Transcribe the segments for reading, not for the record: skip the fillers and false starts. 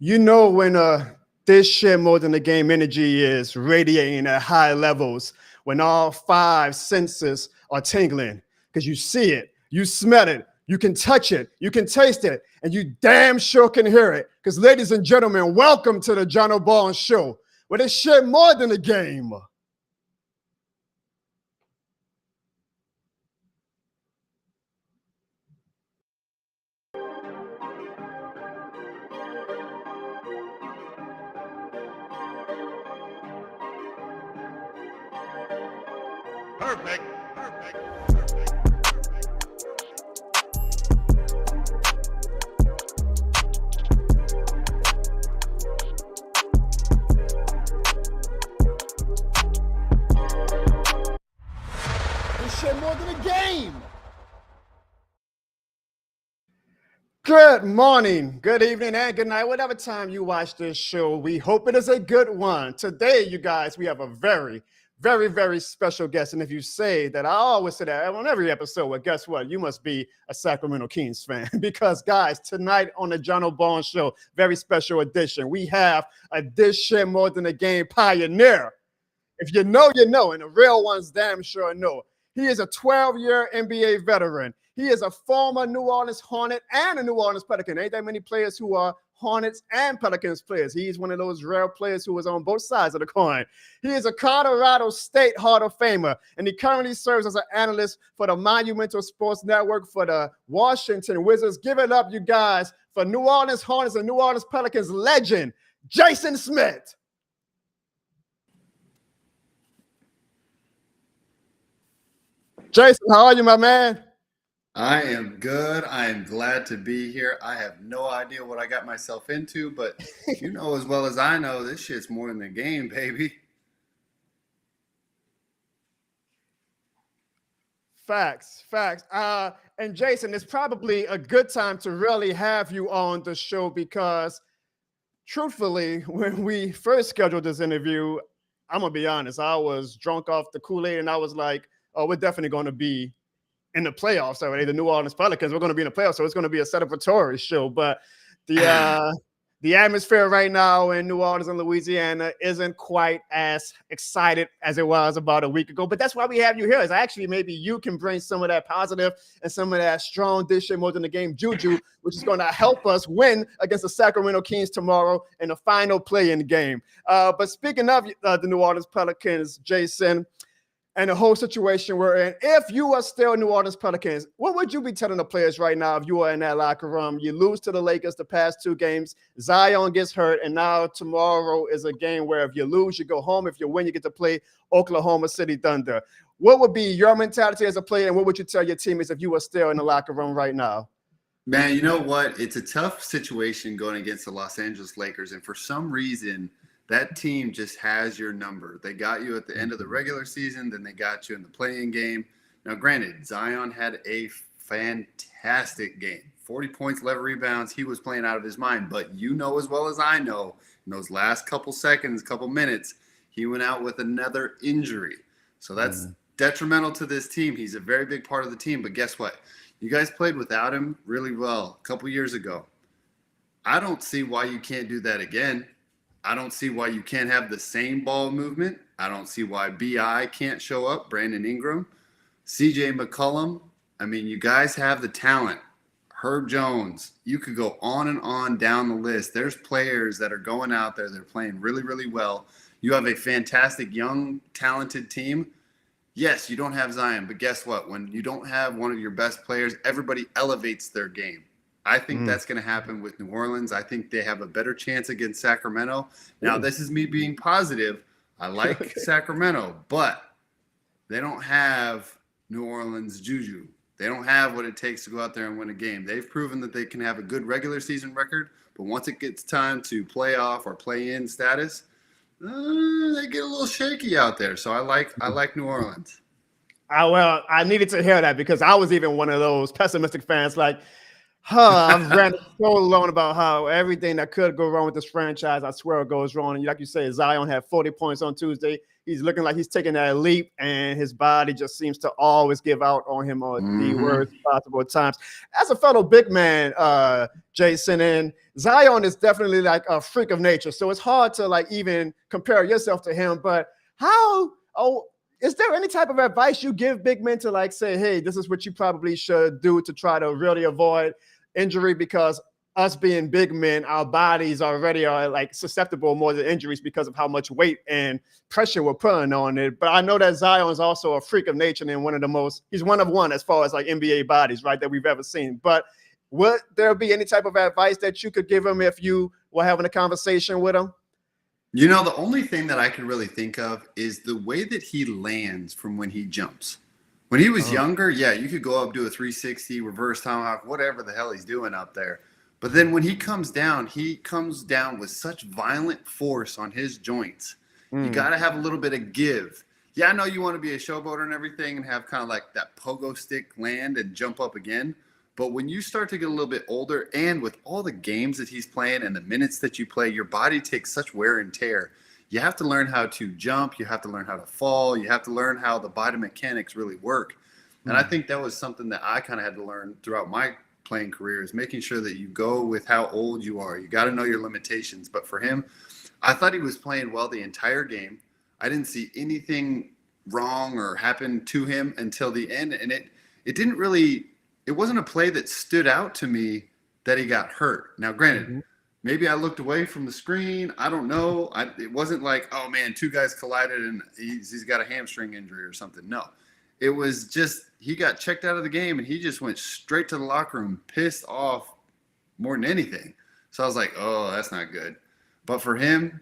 You know when this shit more than the game energy is radiating at high levels, when all five senses are tingling, because you see it, you smell it, you can touch it, you can taste it, and you damn sure can hear it. Because ladies and gentlemen, welcome to the Jono Barnes Show, where this shit more than a game. Perfect. This shit more than a game. Good morning, good evening, and good night. Whatever time you watch this show, we hope it is a good one. Today, you guys, we have a very special guest. And if you say that, I always say that on every episode, well, guess what? You must be a Sacramento Kings fan. Because, guys, tonight on the Jono Barnes Show, very special edition, we have a This Shit More Than a Game pioneer. If you know, you know, and the real ones damn sure know. He is a 12-year NBA veteran. He is a former New Orleans Hornet and a New Orleans Pelican. Ain't that many players who are Hornets and Pelicans players. He's one of those rare players who was on both sides of the coin. He is a Colorado State Hall of Famer, and he currently serves as an analyst for the Monumental Sports Network for the Washington Wizards. Give it up, you guys, for New Orleans Hornets and New Orleans Pelicans legend, Jason Smith. Jason, how are you, my man? I am good. I am glad to be here. I have no idea what I got myself into, but you know as well as I know, this shit's more than a game, baby. Facts. And Jason, it's probably a good time to really have you on the show because, truthfully, when we first scheduled this interview, I'm going to be honest, I was drunk off the Kool-Aid and I was like, oh, we're definitely going to be in the playoffs already. The New Orleans Pelicans, we're going to be in the playoffs, so it's going to be a celebratory show. But the atmosphere right now in New Orleans and Louisiana isn't quite as excited as it was about a week ago. But that's why we have you here. Is actually maybe you can bring some of that positive and some of that strong this shit more than the game juju, which is going to help us win against the Sacramento Kings tomorrow in the final play-in game. But speaking of the New Orleans Pelicans, Jason, and the whole situation we're in, if you are still New Orleans Pelicans, what would you be telling the players right now if you are in that locker room? You lose to the Lakers the past two games, Zion gets hurt, and now tomorrow is a game where if you lose, you go home. If you win, you get to play Oklahoma City Thunder. What would be your mentality as a player, and what would you tell your teammates if you were still in the locker room right now? Man, you know what? It's a tough situation going against the Los Angeles Lakers, and for some reason – that team just has your number. They got you at the end of the regular season, then they got you in the play-in game. Now, granted, Zion had a fantastic game. 40 points, 11 rebounds. He was playing out of his mind. But you know as well as I know, in those last couple seconds, couple minutes, he went out with another injury. So that's detrimental to this team. He's a very big part of the team. But guess what? You guys played without him really well a couple years ago. I don't see why you can't do that again. I don't see why you can't have the same ball movement. I don't see why B.I. can't show up, Brandon Ingram, C.J. McCollum. I mean, you guys have the talent. Herb Jones. You could go on and on down the list. There's players that are going out there. They're playing really, really well. You have a fantastic, young, talented team. Yes, you don't have Zion, but guess what? When you don't have one of your best players, everybody elevates their game. I think that's going to happen with New Orleans. I think they have a better chance against Sacramento. Now, this is me being positive. I like Sacramento, but they don't have New Orleans juju. They don't have what it takes to go out there and win a game. They've proven that they can have a good regular season record, but once it gets time to playoff or play-in status, they get a little shaky out there. So I like New Orleans. Well, I needed to hear that because I was even one of those pessimistic fans like, I've ranted so long about how everything that could go wrong with this franchise, I swear it goes wrong. And like you say, Zion had 40 points on Tuesday. He's looking like he's taking that leap, and his body just seems to always give out on him at the worst possible times. As a fellow big man, Jason, and Zion is definitely like a freak of nature. So it's hard to like even compare yourself to him. But is there any type of advice you give big men to like say, hey, this is what you probably should do to try to really avoid injury? Because us being big men, our bodies already are like susceptible more to injuries because of how much weight and pressure we're putting on it. But I know that Zion is also a freak of nature and he's one of one as far as like NBA bodies, right, that we've ever seen. But would there be any type of advice that you could give him if you were having a conversation with him? You know, the only thing that I can really think of is the way that he lands from when he jumps. When he was younger, yeah, you could go up, do a 360, reverse tomahawk, whatever the hell he's doing out there. But then when he comes down with such violent force on his joints. You got to have a little bit of give. Yeah, I know you want to be a showboater and everything and have kind of like that pogo stick land and jump up again. But when you start to get a little bit older, and with all the games that he's playing and the minutes that you play, your body takes such wear and tear. You have to learn how to jump. You have to learn how to fall. You have to learn how the body mechanics really work. And I think that was something that I kind of had to learn throughout my playing career, is making sure that you go with how old you are. You got to know your limitations. But for him, I thought he was playing well the entire game. I didn't see anything wrong or happen to him until the end. And it wasn't a play that stood out to me that he got hurt. Now, granted, maybe I looked away from the screen. I don't know. It wasn't like, oh man, two guys collided and he's got a hamstring injury or something. No, it was just, he got checked out of the game and he just went straight to the locker room, pissed off more than anything. So I was like, oh, that's not good. But for him,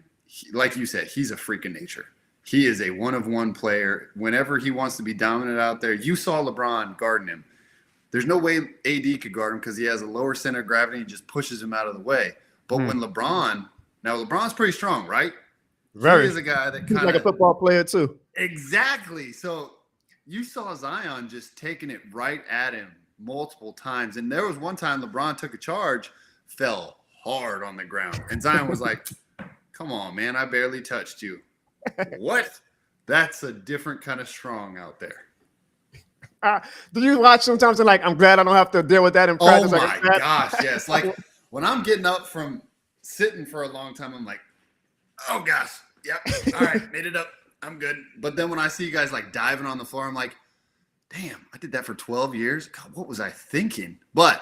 like you said, he's a freak of nature. He is a one-of-one player. Whenever he wants to be dominant out there, you saw LeBron guarding him. There's no way AD could guard him because he has a lower center of gravity. He just pushes him out of the way. But when LeBron's pretty strong, right? Very. He is a guy that he's like a football player too. Exactly. So you saw Zion just taking it right at him multiple times. And there was one time LeBron took a charge, fell hard on the ground. And Zion was like, come on, man, I barely touched you. What? That's a different kind of strong out there. Do you watch sometimes and like, I'm glad I don't have to deal with that in practice? Oh my gosh, yes. Like when I'm getting up from sitting for a long time, I'm like, oh gosh, yep, all right, made it up, I'm good. But then when I see guys like diving on the floor, I'm like, damn, I did that for 12 years. God, what was I thinking? But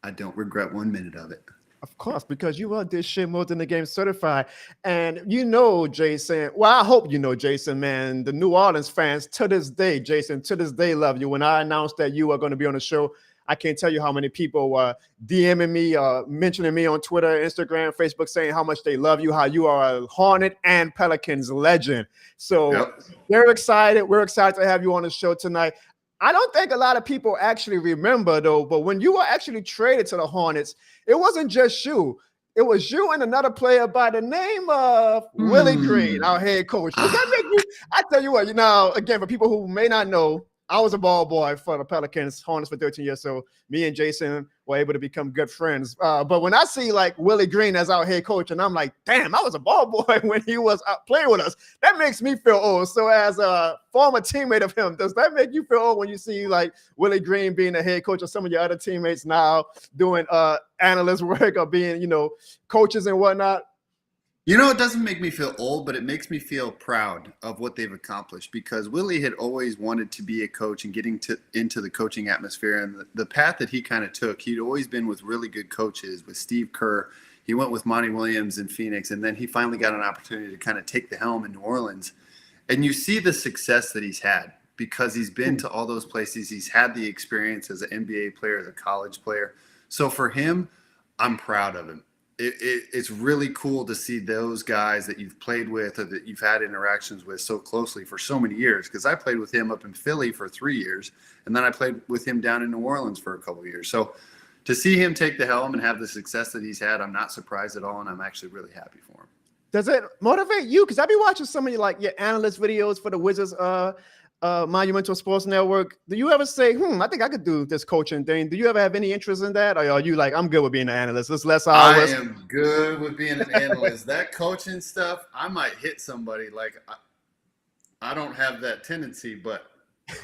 I don't regret 1 minute of it. Of course, because you are this shit more than the game certified. And you know, Jason, well, I hope you know, Jason, man, the New Orleans fans to this day, Jason, to this day love you. When I announced that you are going to be on the show, I can't tell you how many people were DMing me, mentioning me on Twitter, Instagram, Facebook, saying how much they love you, how you are a Hornet and Pelicans legend. So they're excited. We're excited to have you on the show tonight. I don't think a lot of people actually remember, though, but when you were actually traded to the Hornets, it wasn't just you. It was you and another player by the name of Willie Green, our head coach. Does that make you? I tell you what, you know, again, for people who may not know, I was a ball boy for the Pelicans, Hornets for 13 years. So me and Jason were able to become good friends. But when I see like Willie Green as our head coach, and I'm like, damn, I was a ball boy when he was playing with us. That makes me feel old. So as a former teammate of him, does that make you feel old when you see like Willie Green being the head coach of some of your other teammates now doing analyst work or being, you know, coaches and whatnot? You know, it doesn't make me feel old, but it makes me feel proud of what they've accomplished, because Willie had always wanted to be a coach and getting into the coaching atmosphere. And the path that he kind of took, he'd always been with really good coaches, with Steve Kerr. He went with Monty Williams in Phoenix, and then he finally got an opportunity to kind of take the helm in New Orleans. And you see the success that he's had because he's been to all those places. He's had the experience as an NBA player, as a college player. So for him, I'm proud of him. It's really cool to see those guys that you've played with or that you've had interactions with so closely for so many years. Because I played with him up in Philly for 3 years, and then I played with him down in New Orleans for a couple of years. So to see him take the helm and have the success that he's had, I'm not surprised at all, and I'm actually really happy for him. Does it motivate you? Because I be watching some of your like your analyst videos for the Wizards Monumental Sports Network. Do you ever say, I think I could do this coaching thing? Do you ever have any interest in that? Or are you like, I'm good with being an analyst? It's less hours. I am good with being an analyst. That coaching stuff, I might hit somebody. Like, I don't have that tendency, but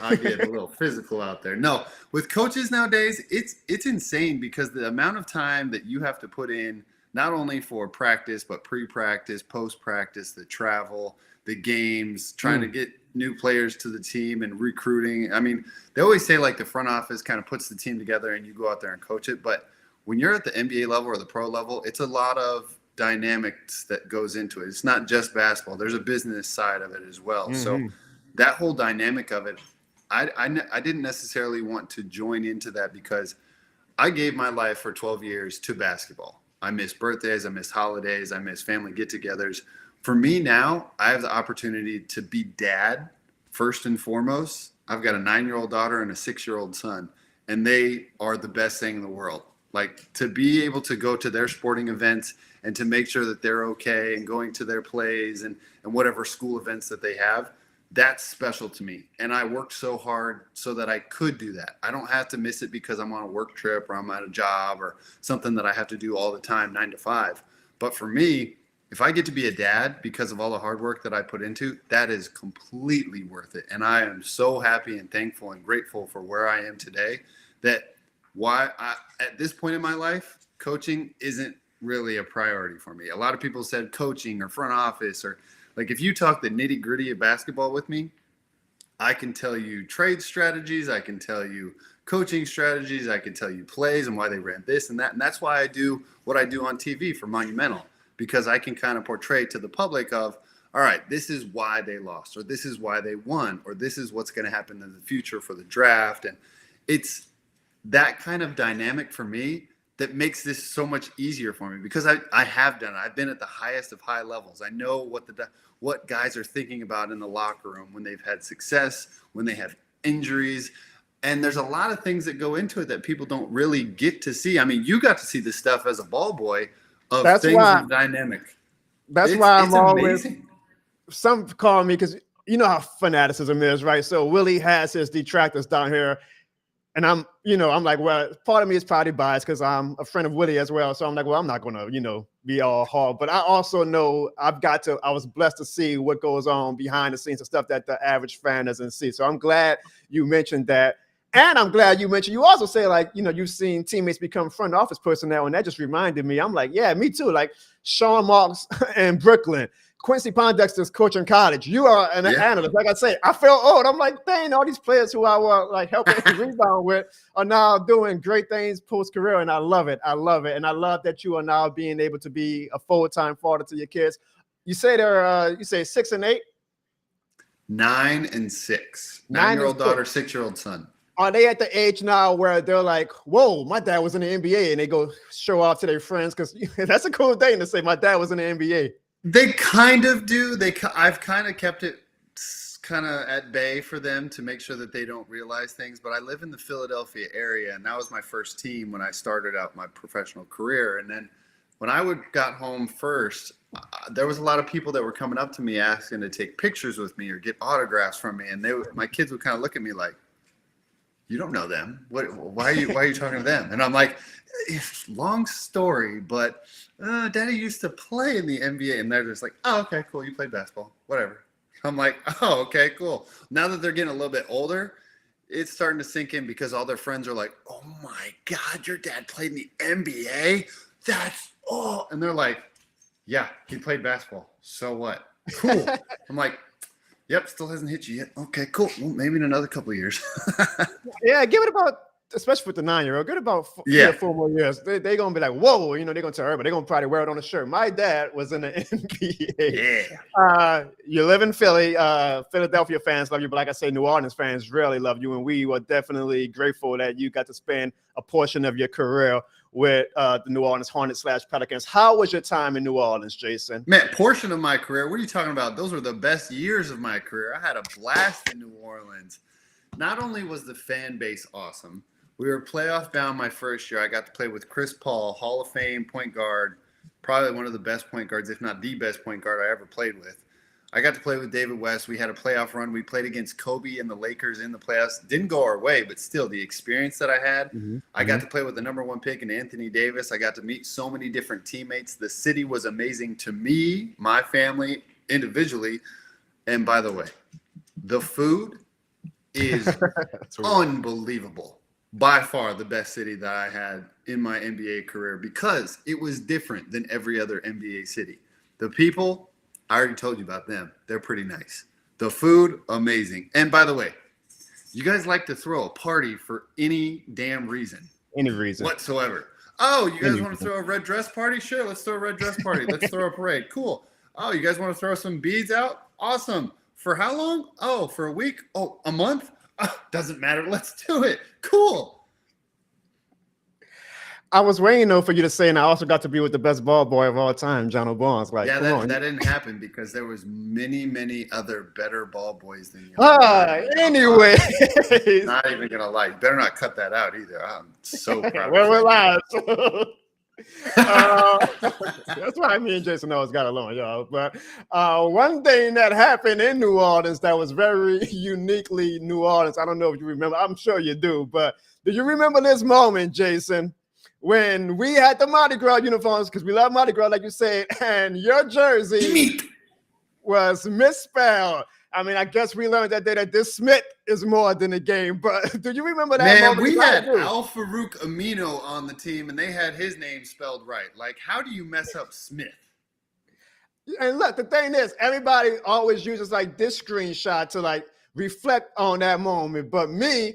I get a little physical out there. No, with coaches nowadays, it's insane because the amount of time that you have to put in, not only for practice, but pre-practice, post-practice, the travel, the games, trying to get new players to the team and recruiting. I mean, they always say like the front office kind of puts the team together and you go out there and coach it. But when you're at the NBA level or the pro level, it's a lot of dynamics that goes into it. It's not just basketball. There's a business side of it as well. So that whole dynamic of it, I didn't necessarily want to join into that because I gave my life for 12 years to basketball. I miss birthdays, I miss holidays, I miss family get-togethers. For me now, I have the opportunity to be dad first and foremost. I've got a 9-year-old daughter and a 6-year-old son, and they are the best thing in the world. Like, to be able to go to their sporting events and to make sure that they're okay and going to their plays and whatever school events that they have, that's special to me. And I worked so hard so that I could do that. I don't have to miss it because I'm on a work trip or I'm at a job or something that I have to do all the time, 9 to 5. But for me, if I get to be a dad because of all the hard work that I put into, that is completely worth it. And I am so happy and thankful and grateful for where I am today that at this point in my life, coaching isn't really a priority for me. A lot of people said coaching or front office or like if you talk the nitty gritty of basketball with me, I can tell you trade strategies. I can tell you coaching strategies. I can tell you plays and why they ran this and that. And that's why I do what I do on TV for Monumental, because I can kind of portray to the public of, all right, this is why they lost, or this is why they won, or this is what's going to happen in the future for the draft. And it's that kind of dynamic for me that makes this so much easier for me because I have done it. I've been at the highest of high levels. I know what guys are thinking about in the locker room when they've had success, when they have injuries. And there's a lot of things that go into it that people don't really get to see. I mean, you got to see this stuff as a ball boy of things and dynamic. That's why I'm always amazing. Some call me because you know how fanaticism is, right? So Willie has his detractors down here. And I'm like, well, part of me is probably biased because I'm a friend of Willie as well. So I'm like, well, I'm not going to, be all hard. But I also know I was blessed to see what goes on behind the scenes and stuff that the average fan doesn't see. So I'm glad you mentioned that. And I'm glad you also say, like, you've seen teammates become front office personnel. And that just reminded me. I'm like, yeah, me too. Like Sean Marks in Brooklyn. Quincy Pondexter's coach in college. You are an analyst. Like I say, I feel old. I'm like, dang, all these players who I was like helping rebound with are now doing great things post-career, and I love it. I love it. And I love that you are now being able to be a full-time father to your kids. You say they're 6 and 8? 9 and 6. 9-year-old daughter, 6-year-old son. Are they at the age now where they're like, whoa, my dad was in the NBA, and they go show off to their friends? Because that's a cool thing to say, my dad was in the NBA. They kind of do. I've kind of kept it kind of at bay for them to make sure that they don't realize things. But I live in the Philadelphia area, and that was my first team when I started out my professional career. And then when I got home first, there was a lot of people that were coming up to me asking to take pictures with me or get autographs from me. And my kids would kind of look at me like, you don't know them. Why are you talking to them? And I'm like, long story, but Daddy used to play in the NBA. And they're just like, oh, okay, cool. You played basketball, whatever. I'm like, oh, okay, cool. Now that they're getting a little bit older, it's starting to sink in because all their friends are like, oh my God, your dad played in the NBA? And they're like, yeah, he played basketball. So what? Cool. I'm like, yep, still hasn't hit you yet. Okay, cool. Well, maybe in another couple of years. Yeah, give it about, especially with the 9-year-old, give it about 3 or 4 more years. They're going to be like, whoa, they're going to tell her, but they're going to probably wear it on a shirt. My dad was in the NBA. Yeah. You live in Philly. Philadelphia fans love you, but like I say, New Orleans fans really love you. And we were definitely grateful that you got to spend a portion of your career with the New Orleans Hornets/Pelicans. How was your time in New Orleans, Jason? Man, portion of my career? What are you talking about? Those were the best years of my career. I had a blast in New Orleans. Not only was the fan base awesome, we were playoff bound my first year. I got to play with Chris Paul, Hall of Fame point guard, probably one of the best point guards, if not the best point guard I ever played with. I got to play with David West. We had a playoff run. We played against Kobe and the Lakers in the playoffs. Didn't go our way, but still the experience that I had. I got to play with the #1 pick in Anthony Davis. I got to meet so many different teammates. The city was amazing to me, my family, individually. And by the way, the food is unbelievable. By far the best city that I had in my NBA career because it was different than every other NBA city. The people, I already told you about them. They're pretty nice. The food, amazing. And by the way, you guys like to throw a party for any damn reason. Any reason. Whatsoever. Oh, you guys want to throw a red dress party? Sure, let's throw a red dress party. Let's throw a parade. Cool. Oh, you guys want to throw some beads out? Awesome. For how long? Oh, for a week? Oh, a month? Doesn't matter. Let's do it. Cool. I was waiting though for you to say, and I also got to be with the best ball boy of all time, Jono Barnes. Like, yeah, that didn't happen because there was many other better ball boys than you. Anyway, not even gonna lie. You better not cut that out either. I'm so proud. Well, we're live. That's why me and Jason always got along, y'all. But one thing that happened in New Orleans that was very uniquely New Orleans. I don't know if you remember. I'm sure you do. But do you remember this moment, Jason, when we had the Mardi Gras uniforms, because we love Mardi Gras, like you said, and your jersey was misspelled? I mean, I guess we learned that day that this Smith is more than a game, but do you remember that moment? Man, we had Al Farouk Amino on the team, and they had his name spelled right. Like, how do you mess up Smith? And look, the thing is, everybody always uses like this screenshot to like reflect on that moment, but me,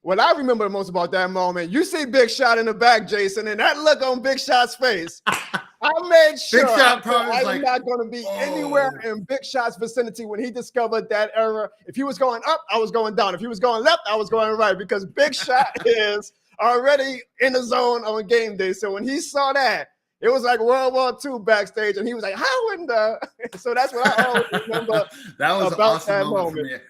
what I remember the most about that moment, you see Big Shot in the back, Jason, and that look on Big Shot's face. I made sure I'm not going to be anywhere in Big Shot's vicinity when he discovered that error. If he was going up, I was going down. If he was going left, I was going right because Big Shot is already in the zone on game day. So when he saw that, it was like World War II backstage, and he was like, "How in the?" So that's what I always remember. That was about awesome that moment moment. for me.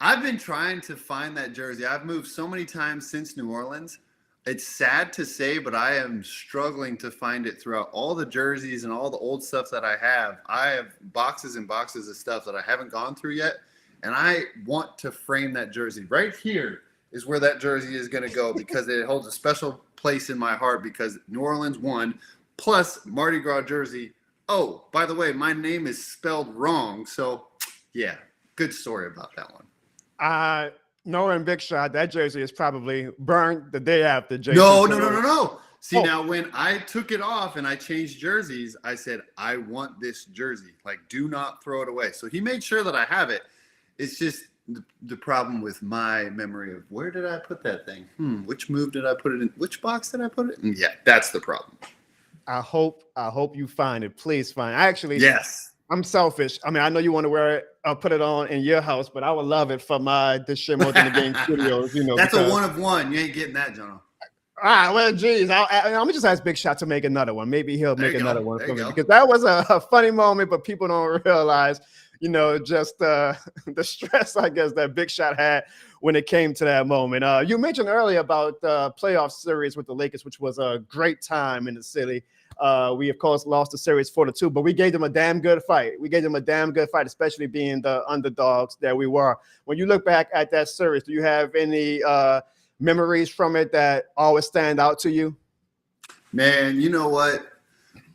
I've been trying to find that jersey. I've moved so many times since New Orleans. It's sad to say, but I am struggling to find it throughout all the jerseys and all the old stuff that I have. I have boxes and boxes of stuff that I haven't gone through yet, and I want to frame that jersey. Right here is where that jersey is going to go because it holds a special place in my heart because New Orleans won, plus Mardi Gras jersey. Oh, by the way, my name is spelled wrong, so yeah, good story about that one. Knowing Big Shot, that jersey is probably burned the day after. Jason. No. See, now when I took it off and I changed jerseys, I said, I want this jersey. Like, do not throw it away. So he made sure that I have it. It's just the problem with my memory of where did I put that thing? Which move did I put it in? Which box did I put it in? Yeah, that's the problem. I hope you find it. Please find it. Yes. I'm selfish. I mean, I know you want to wear it, put it on in your house, but I would love it for my This Shit More Than the Game studios. You know, that's a 1 of 1. You ain't getting that, Jono. Well, geez, I'm gonna just ask Big Shot to make another one. Maybe he'll make another one for me because that was a funny moment, but people don't realize, you know, just the stress, I guess, that Big Shot had when it came to that moment. You mentioned earlier about the playoff series with the Lakers, which was a great time in the city. We, of course, lost the series 4-2, but we gave them a damn good fight. Especially being the underdogs that we were. When you look back at that series, do you have any memories from it that always stand out to you? Man, you know what?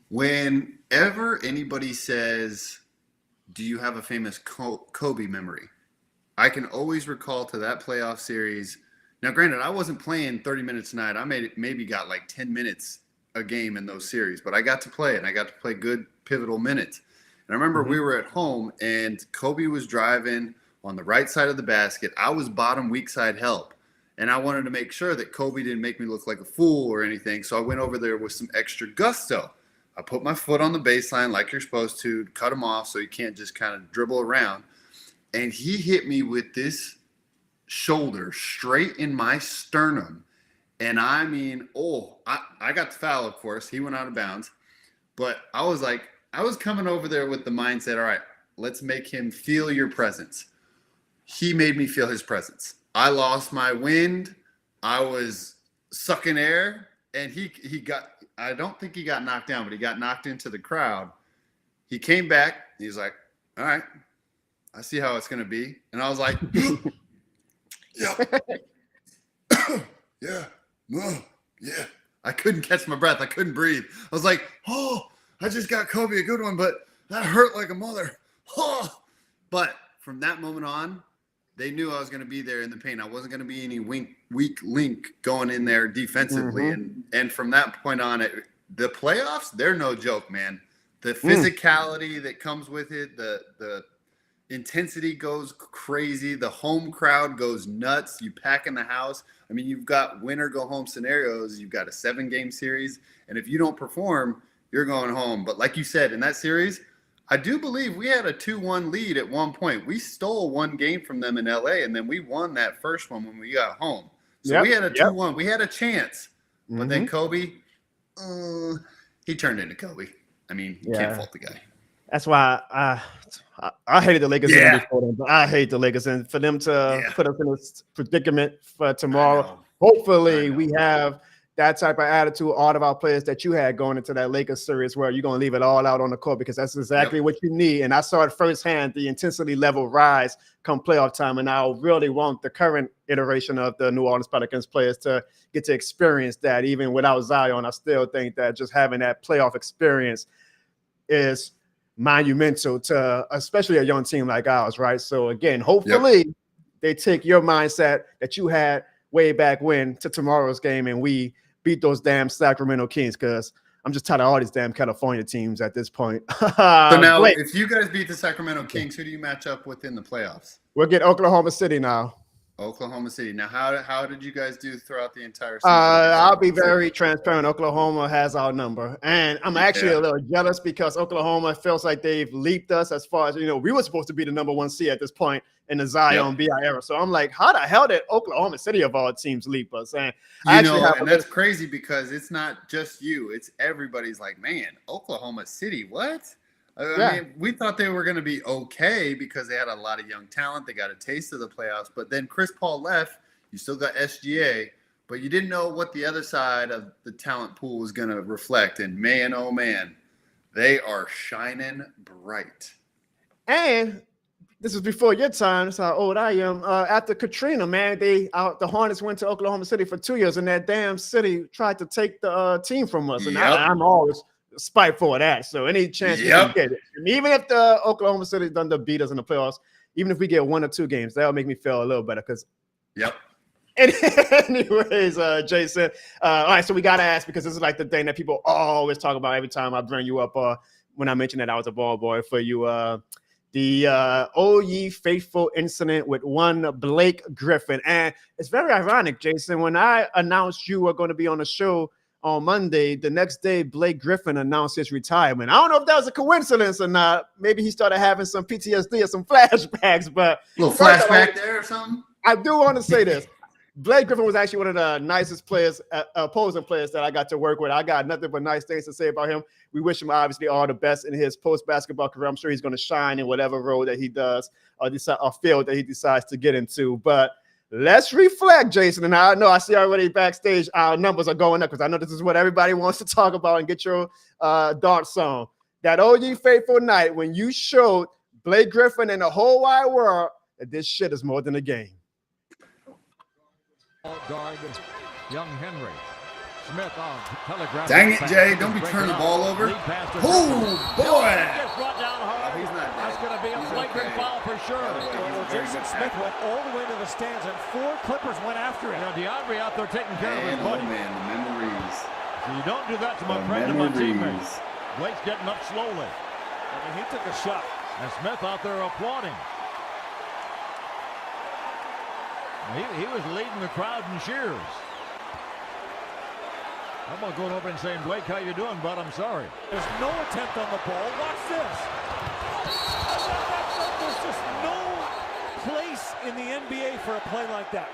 Whenever anybody says, do you have a famous Kobe memory? I can always recall to that playoff series. Now, granted, I wasn't playing 30 minutes a night. I maybe got like 10 minutes a game in those series, but I got to play it, and I got to play good pivotal minutes. And I remember we were at home, and Kobe was driving on the right side of the basket. I was bottom weak side help, and I wanted to make sure that Kobe didn't make me look like a fool or anything, so I went over there with some extra gusto. I put my foot on the baseline like you're supposed to, cut him off so you can't just kind of dribble around, and he hit me with this shoulder straight in my sternum. And I mean, I got the foul, of course. He went out of bounds. But I was coming over there with the mindset, all right, let's make him feel your presence. He made me feel his presence. I lost my wind. I was sucking air. And I don't think he got knocked down, but he got knocked into the crowd. He came back. He's like, all right, I see how it's going to be. And I was like, yeah. Yeah. Yeah. I couldn't catch my breath. I couldn't breathe. I was like, oh, I just got Kobe a good one, but that hurt like a mother. Oh. But from that moment on, they knew I was going to be there in the paint. I wasn't going to be any weak link going in there defensively. Mm-hmm. And from that point on, the playoffs, they're no joke, man. The physicality that comes with it, the intensity goes crazy. The home crowd goes nuts. You pack in the house. I mean, you've got winner go home scenarios. You've got a 7-game series. And if you don't perform, you're going home. But like you said, in that series, I do believe we had a 2-1 lead at one point. We stole one game from them in LA, and then we won that first one when we got home. So we had a 2-1. We had a chance. But then Kobe, he turned into Kobe. I mean, you can't fault the guy. That's why I hated the Lakers before them, but I hate the Lakers. And for them to put us in this predicament for tomorrow, hopefully we have that type of attitude, all of our players that you had going into that Lakers series where you're going to leave it all out on the court, because that's exactly what you need. And I saw it firsthand, the intensity level rise come playoff time. And I really want the current iteration of the New Orleans Pelicans players to get to experience that. Even without Zion, I still think that just having that playoff experience is monumental to especially a young team like ours, right? So again, hopefully they take your mindset that you had way back when to tomorrow's game and we beat those damn Sacramento Kings, because I'm just tired of all these damn California teams at this point. So now, if you guys beat the Sacramento Kings, who do you match up with in the playoffs? We'll get Oklahoma City now. Oklahoma City. Now, how did you guys do throughout the entire season? I'll be very transparent. Oklahoma has our number. And I'm actually a little jealous because Oklahoma feels like they've leaped us as far as, we were supposed to be the number 1 seed at this point in the Zion BI era. So I'm like, how the hell did Oklahoma City of all teams leap us? And that's crazy because it's not just you. It's everybody's like, man, Oklahoma City, what? I mean, we thought they were going to be okay because they had a lot of young talent. They got a taste of the playoffs. But then Chris Paul left. You still got SGA. But you didn't know what the other side of the talent pool was going to reflect. And man, oh, man, they are shining bright. And this is before your time. That's how old I am. After Katrina, man, the Hornets went to Oklahoma City for 2 years. And that damn city tried to take the team from us. And I'm always spiteful of that. So any chance we can get it. And even if the Oklahoma City done to beat us in the playoffs, even if we get 1 or 2 games, that'll make me feel a little better. Because anyways, Jason. All right, so we gotta ask, because this is like the thing that people always talk about every time I bring you up. When I mentioned that I was a ball boy for you, the Oh Ye Faithful incident with one Blake Griffin. And it's very ironic, Jason. When I announced you were going to be on the show on Monday, the next day, Blake Griffin announced his retirement. I don't know if that was a coincidence or not. Maybe he started having some PTSD or some flashbacks, but a little flashback there or something. I do want to say this. Blake Griffin was actually one of the nicest players, opposing players that I got to work with. I got nothing but nice things to say about him. We wish him obviously all the best in his post-basketball career. I'm sure he's going to shine in whatever role that he does or field that he decides to get into. But let's reflect, Jason. And I know I see already backstage our numbers are going up because I know this is what everybody wants to talk about and get your thoughts on. That Oh Ye Faithful night when you showed Blake Griffin and the whole wide world that this shit is more than a game. Guard, young Henry. Smith on telegraph. Dang it, Jay. Don't be turning the ball over. Oh, boy. That's going to be a flagrant foul for sure. Jason Smith went all the way to the stands, and 4 Clippers went after him. DeAndre out there taking care of his buddy. Man, the memories. So you don't do that to my friend and my teammates. Blake's getting up slowly. I mean, he took a shot. And Smith out there applauding. He was leading the crowd in cheers. How about going over and saying, Blake, how you doing, bud? I'm sorry. There's no attempt on the ball. Watch this. There's just no place in the NBA for a play like that.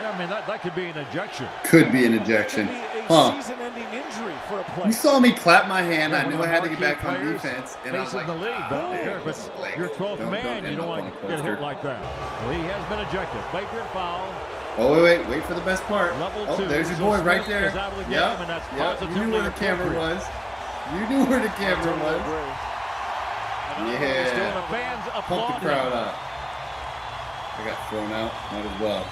I mean, that could be an ejection. Could be an ejection. Could be a season-ending injury for a play. You saw me clap my hand. I knew I had to get back on defense. And I was like, the league, but you're 12th man. You don't want to get hit like that. Well, he has been ejected. Flagrant foul. Oh, wait for the best part. Level 2. There's your boy right there. Yeah. You knew where the camera was. You knew where the camera was. Yeah. Still the fans Pump applaud the crowd him. up. I got thrown out. Might as well.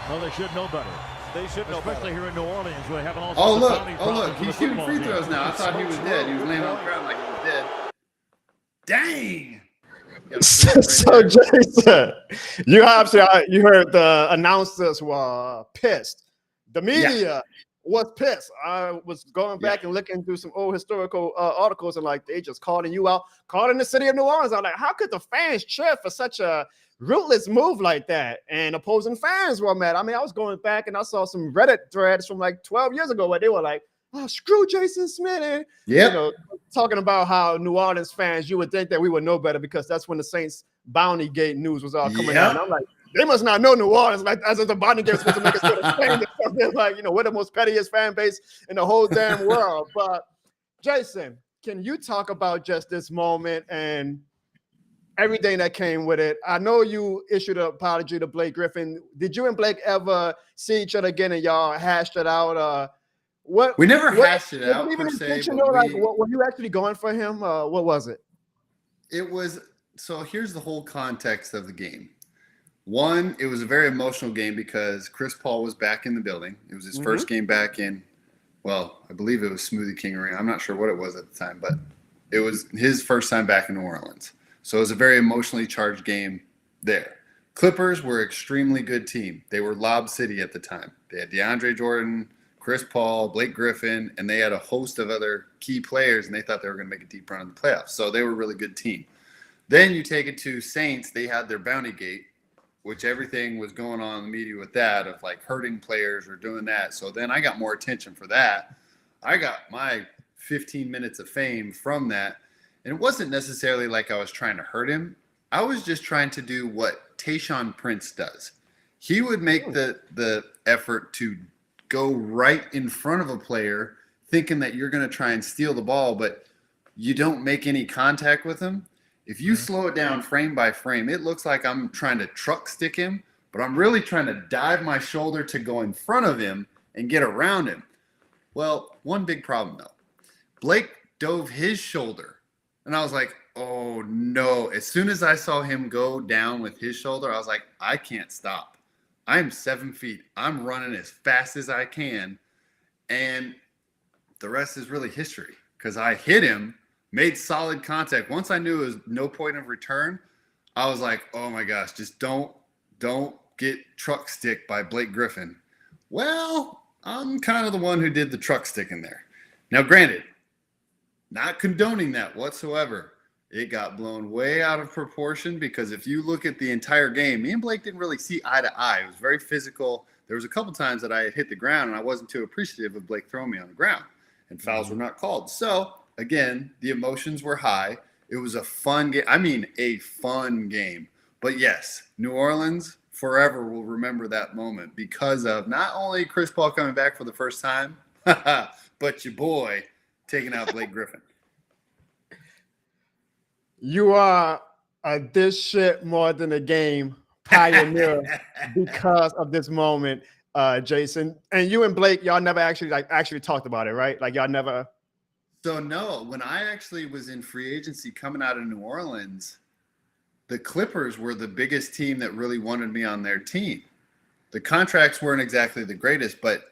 Well, they should know better. They should know Especially better. here in New Orleans, where they have all Oh, sorts look. of bounty Oh, look. problems with He's the shooting football free team. throws now. I thought he was dead. He was laying on the ground like he was dead. Dang. So Jason, you heard the announcers were pissed. The media was pissed. I was going back and looking through some old historical articles, and like they just calling you out, calling the city of New Orleans. I'm like, how could the fans cheer for such a ruthless move like that? And opposing fans were mad. I mean, I was going back and I saw some Reddit threads from like 12 years ago where they were like, oh, screw Jason Smith. Yeah. You know, talking about how New Orleans fans, you would think that we would know better because that's when the Saints Bounty Gate news was all coming out. And I'm like, they must not know New Orleans. Like, as if the Bounty Gate was supposed to make us feel ashamed or something. Like, you know, we're the most pettiest fan base in the whole damn world. But Jason, can you talk about just this moment and everything that came with it? I know you issued an apology to Blake Griffin. Did you and Blake ever see each other again and y'all hashed it out? We never hashed it out per se. Were you actually going for him? What was it? It was, so here's the whole context of the game. One, it was a very emotional game because Chris Paul was back in the building. It was his first game back in, well, I believe it was Smoothie King Arena. I'm not sure what it was at the time, but it was his first time back in New Orleans. So it was a very emotionally charged game there. Clippers were an extremely good team. They were Lob City at the time. They had DeAndre Jordan, Chris Paul, Blake Griffin, and they had a host of other key players, and they thought they were going to make a deep run in the playoffs. So they were a really good team. Then you take it to Saints. They had their Bounty Gate, which everything was going on in the media with that of like hurting players or doing that. So then I got more attention for that. I got my 15 minutes of fame from that. And it wasn't necessarily like I was trying to hurt him. I was just trying to do what Tayshaun Prince does. He would make the effort to go right in front of a player thinking that you're going to try and steal the ball, but you don't make any contact with him. If you slow it down frame by frame, it looks like I'm trying to truck stick him, but I'm really trying to dive my shoulder to go in front of him and get around him. Well, one big problem though. Blake dove his shoulder, and I was like, oh no. As soon as I saw him go down with his shoulder, I was like, I can't stop. I'm 7 feet. I'm running as fast as I can. And the rest is really history because I hit him, made solid contact. Once I knew it was no point of return, I was like, oh my gosh, just don't get truck stick by Blake Griffin. Well, I'm kind of the one who did the truck stick in there. Now, granted, not condoning that whatsoever. It got blown way out of proportion because if you look at the entire game, me and Blake didn't really see eye to eye. It was very physical. There was a couple times that I had hit the ground and I wasn't too appreciative of Blake throwing me on the ground, and fouls were not called. So again, the emotions were high. It was a fun game. I mean, a fun game. But yes, New Orleans forever will remember that moment because of not only Chris Paul coming back for the first time, but your boy taking out Blake Griffin. You are a this shit more than a game pioneer because of this moment, Jason. And you and Blake, y'all never actually talked about it, right? Like y'all never. So no, when I actually was in free agency coming out of New Orleans, the Clippers were the biggest team that really wanted me on their team. The contracts weren't exactly the greatest, but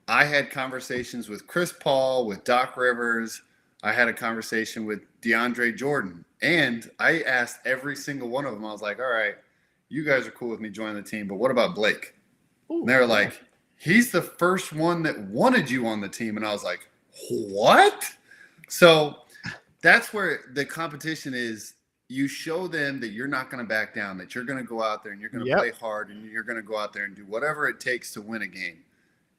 I had conversations with Chris Paul, with Doc Rivers. I had a conversation with DeAndre Jordan, and I asked every single one of them. I was like, all right, you guys are cool with me joining the team, but what about Blake? And they were like, he's the first one that wanted you on the team. And I was like, what? So that's where the competition is. You show them that you're not going to back down, that you're going to go out there and you're going to play hard and you're going to go out there and do whatever it takes to win a game.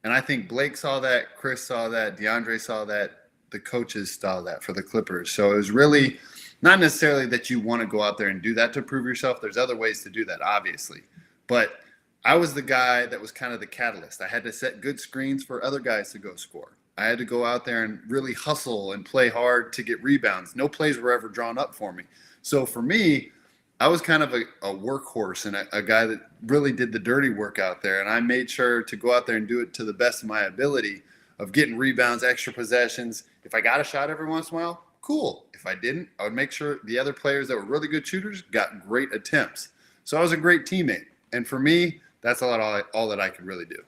And I think Blake saw that, Chris saw that, DeAndre saw that, the coaches saw that for the Clippers. So it was really not necessarily that you want to go out there and do that to prove yourself. There's other ways to do that, obviously. But I was the guy that was kind of the catalyst. I had to set good screens for other guys to go score. I had to go out there and really hustle and play hard to get rebounds. No plays were ever drawn up for me. So for me, I was kind of a workhorse and a guy that really did the dirty work out there. And I made sure to go out there and do it to the best of my ability of getting rebounds, extra possessions. If I got a shot every once in a while, Cool. If I didn't, I would make sure the other players that were really good shooters got great attempts. So I was a great teammate. And for me, that's all that I could really do.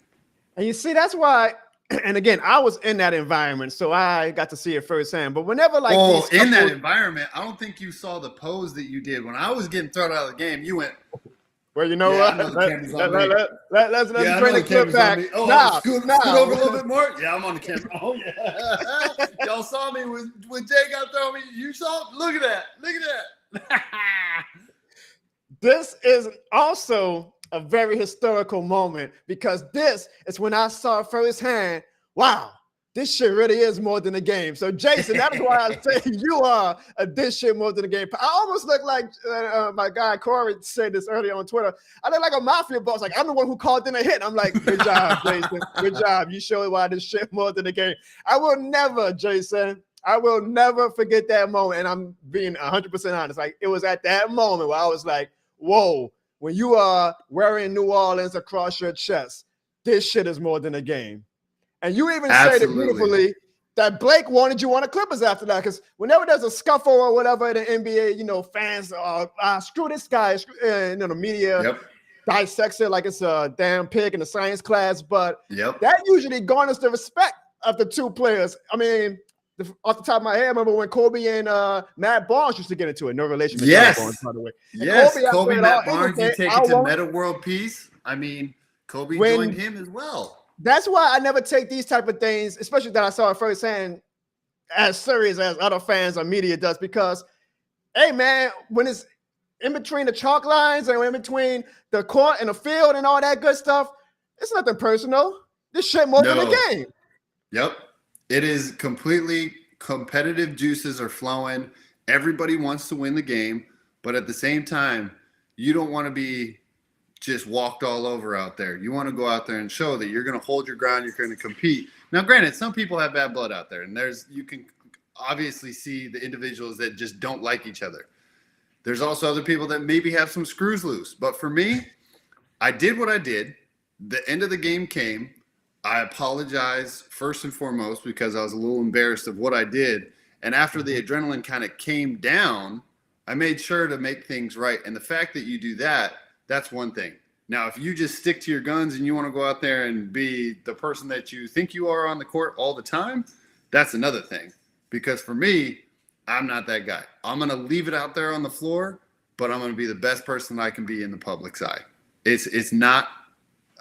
And you see, that's why. And again, I was in that environment, so I got to see it firsthand. But whenever in that environment, I don't think you saw the pose that you did when I was getting thrown out of the game. You went, well, you know yeah, what? Let's bring the clip back. Scoot over a little bit more. Yeah, I'm on the camera. Oh yeah, y'all saw me when Jay got thrown me. You saw? Look at that. Look at that. This is also a very historical moment because this is when I saw firsthand, wow, this shit really is more than a game. So, Jason, that's why I say you are this shit more than a game. I almost look like my guy Corey said this earlier on Twitter. I look like a mafia boss. Like, I'm the one who called in a hit. I'm like, good job, Jason. Good job. You showed why this shit more than a game. I will never, Jason, I will never forget that moment. And I'm being 100% honest. Like, it was at that moment where I was like, whoa, when you are wearing New Orleans across your chest, this shit is more than a game. And you even said it beautifully that Blake wanted you on the Clippers after that. Because whenever there's a scuffle or whatever in the NBA, fans screw this guy, the media dissects it like it's a damn pig in a science class. But that usually garners the respect of the two players. I mean, off the top of my head, I remember when Kobe and Matt Barnes used to get into it. No relation to Matt Barnes, by the way. Yes, Kobe Matt Barnes, you take it to Meta World Peace. I mean, Kobe joined him as well. That's why I never take these type of things, especially that I saw it firsthand, as serious as other fans or media does. Because, hey, man, when it's in between the chalk lines and in between the court and the field and all that good stuff, it's nothing personal. This shit more than a game. Yep. It is completely competitive juices are flowing. Everybody wants to win the game. But at the same time, you don't want to be just walked all over out there. You want to go out there and show that you're going to hold your ground. You're going to compete. Now, granted, some people have bad blood out there, and you can obviously see the individuals that just don't like each other. There's also other people that maybe have some screws loose. But for me, I did what I did. The end of the game came. I apologize first and foremost because I was a little embarrassed of what I did. And after the adrenaline kind of came down, I made sure to make things right. And the fact that you do that, that's one thing. Now, if you just stick to your guns and you want to go out there and be the person that you think you are on the court all the time, that's another thing. Because for me, I'm not that guy. I'm going to leave it out there on the floor, but I'm going to be the best person I can be in the public's eye. It's not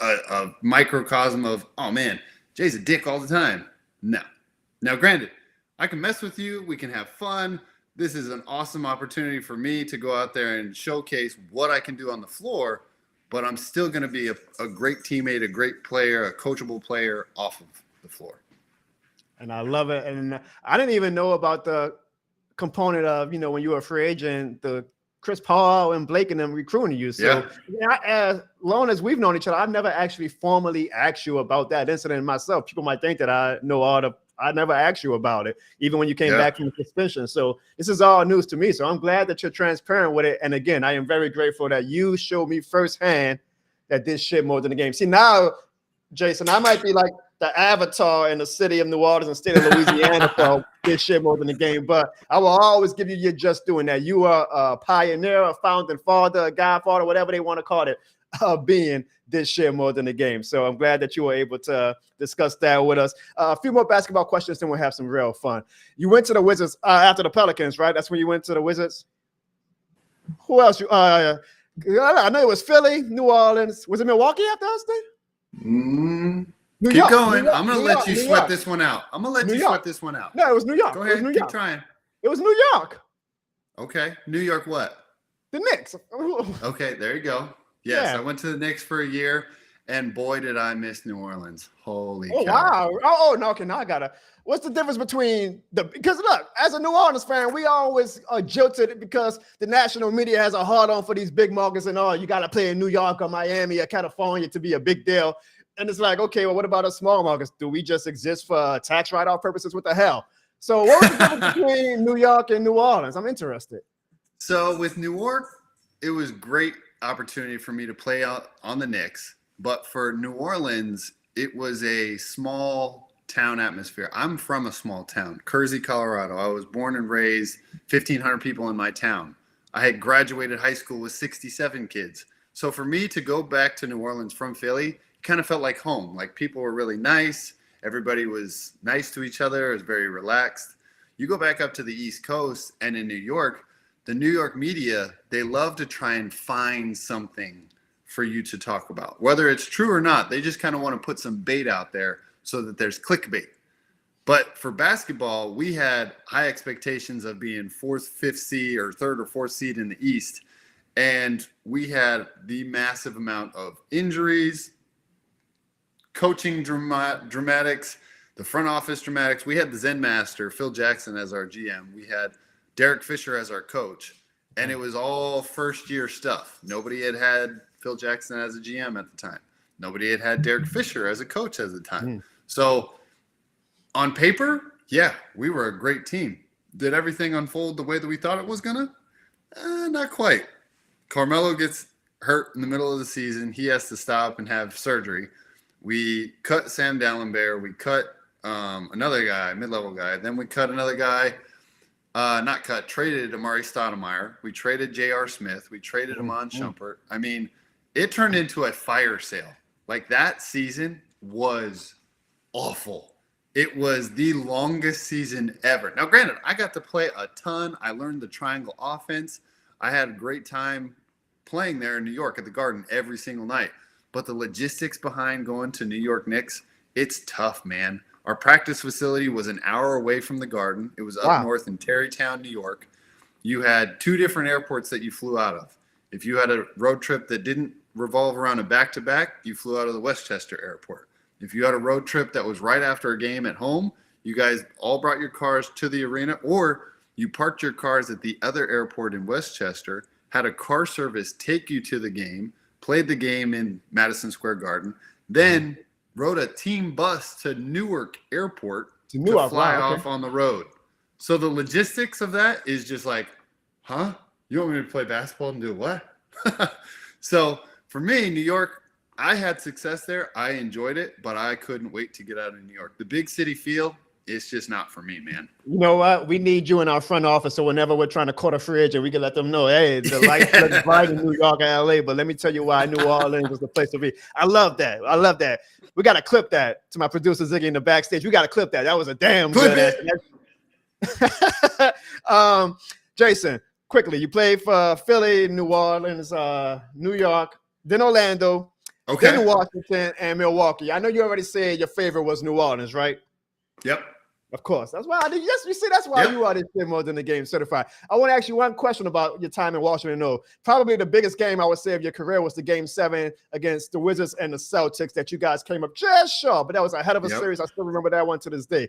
a microcosm of, oh, man, Jay's a dick all the time. No. Now, granted, I can mess with you. We can have fun. This is an awesome opportunity for me to go out there and showcase what I can do on the floor, but I'm still going to be a great teammate, a great player, a coachable player off of the floor. And I love it. And I didn't even know about the component of, when you were a free agent, the Chris Paul and Blake and them recruiting you. So as long as we've known each other, I've never actually formally asked you about that incident myself. People might think that I know I never asked you about it, even when you came back from the suspension. So this is all news to me. So I'm glad that you're transparent with it. And again, I am very grateful that you showed me firsthand that this shit more than a game. See, now, Jason, I might be like the avatar in the city of New Orleans and state of Louisiana for this shit more than a game. But I will always give you your just doing that. You are a pioneer, a founding father, a godfather, whatever they want to call it, being this shit more than a game. So I'm glad that you were able to discuss that with us. A few more basketball questions, then we'll have some real fun. You went to the Wizards after the Pelicans, right? That's when you went to the Wizards. Who else? I know it was Philly, New Orleans. Was it Milwaukee after us then? Keep going. I'm going to let you sweat this one out. I'm going to let you sweat this one out. No, it was New York. Go ahead. Keep trying. It was New York. Okay. New York what? The Knicks. Okay, there you go. Yes, I went to the Knicks for a year, and boy, did I miss New Orleans. Holy cow. Wow. No, okay, now I got to. What's the difference between because look, as a New Orleans fan, we always are jilted because the national media has a hard on for these big markets and all. You got to play in New York or Miami or California to be a big deal. And it's like, okay, well, what about us small markets? Do we just exist for tax write-off purposes? What the hell? So what was the difference between New York and New Orleans? I'm interested. So with New York, it was great opportunity for me to play out on the Knicks. But for New Orleans, it was a small town atmosphere. I'm from a small town, Kersey, Colorado. I was born and raised, 1,500 people in my town. I had graduated high school with 67 kids. So for me to go back to New Orleans from Philly, it kind of felt like home. Like people were really nice. Everybody was nice to each other. It was very relaxed. You go back up to the East Coast and in New York, the New York media, they love to try and find something for you to talk about. Whether it's true or not, they just kind of want to put some bait out there so that there's clickbait. But for basketball, we had high expectations of being fourth, fifth seed or third or fourth seed in the East. And we had the massive amount of injuries, coaching dramatics, the front office dramatics. We had the Zen Master, Phil Jackson, as our GM. We had Derek Fisher as our coach. And it was all first-year stuff. Nobody had Phil Jackson as a GM at the time. Nobody had Derek Fisher as a coach at the time. So on paper, yeah, we were a great team. Did everything unfold the way that we thought it was going to? Not quite. Carmelo gets hurt in the middle of the season. He has to stop and have surgery. We cut Sam Dallenberg. We cut another guy, mid-level guy. Then we cut another guy. Traded Amari Stoudemire. We traded J.R. Smith. We traded Amon Shumpert. I mean, it turned into a fire sale. Like, that season was awful. It was the longest season ever. Now, granted, I got to play a ton. I learned the triangle offense. I had a great time playing there in New York at the Garden every single night. But the logistics behind going to New York Knicks, it's tough, man. Our practice facility was an hour away from the Garden. It was up north in Tarrytown, New York. You had 2 different airports that you flew out of. If you had a road trip that didn't revolve around a back-to-back, you flew out of the Westchester Airport. If you had a road trip that was right after a game at home, you guys all brought your cars to the arena, or you parked your cars at the other airport in Westchester, had a car service take you to the game, played the game in Madison Square Garden, then rode a team bus to Newark Airport to fly off on the road. So the logistics of that is just like, huh? You want me to play basketball and do what? So for me, New York, I had success there. I enjoyed it, but I couldn't wait to get out of New York. The big city feel, it's just not for me, man. You know what? We need you in our front office, so whenever we're trying to court a free agent, we can let them know, hey, the lights look bright in New York and LA, but let me tell you why New Orleans was the place to be. I love that. I love that. We got to clip that to my producer Ziggy in the backstage. We got to clip that. That was a damn good Jason, quickly, you played for Philly, New Orleans, New York, then Orlando, then Washington, and Milwaukee. I know you already said your favorite was New Orleans, right? Yep. Of course. That's why you see, that's why you are this shit more than the game certified. I want to ask you one question about your time in Washington. No, probably the biggest game I would say of your career was the game 7 against the Wizards and the Celtics that you guys came up just short, but that was a hell of a series. I still remember that one to this day.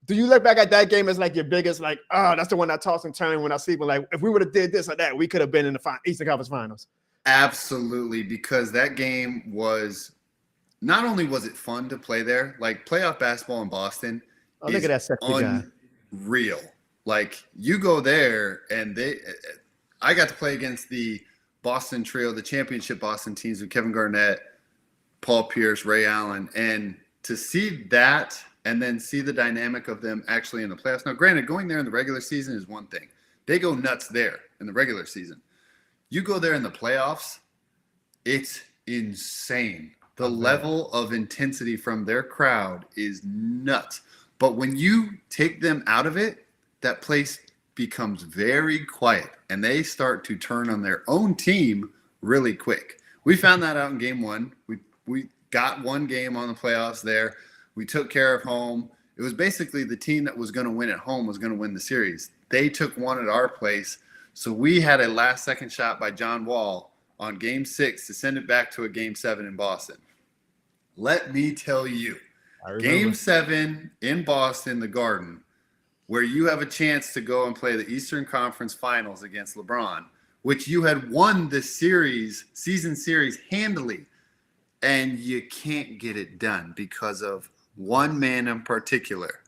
Do you look back at that game as like your biggest, like, oh, that's the one I toss and turn when I sleep? Like, if we would have did this or that, we could have been in the Eastern Conference Finals. Absolutely, because that game was, not only was it fun to play there, like playoff basketball in Boston. Oh, look at that sexy guy. Unreal. Like, you go there and I got to play against the Boston trio, the championship Boston teams with Kevin Garnett, Paul Pierce, Ray Allen, and to see that and then see the dynamic of them actually in the playoffs. Now, granted, going there in the regular season is one thing. They go nuts there in the regular season. You go there in the playoffs, it's insane. The level of intensity from their crowd is nuts. But when you take them out of it, that place becomes very quiet, and they start to turn on their own team really quick. We found that out in game 1. We got one game on the playoffs there. We took care of home. It was basically the team that was going to win at home was going to win the series. They took one at our place. So we had a last-second shot by John Wall on game 6 to send it back to a game 7 in Boston. Let me tell you, game 7 in Boston, the Garden, where you have a chance to go and play the Eastern Conference Finals against LeBron, which you had won the season series handily, and you can't get it done because of one man in particular,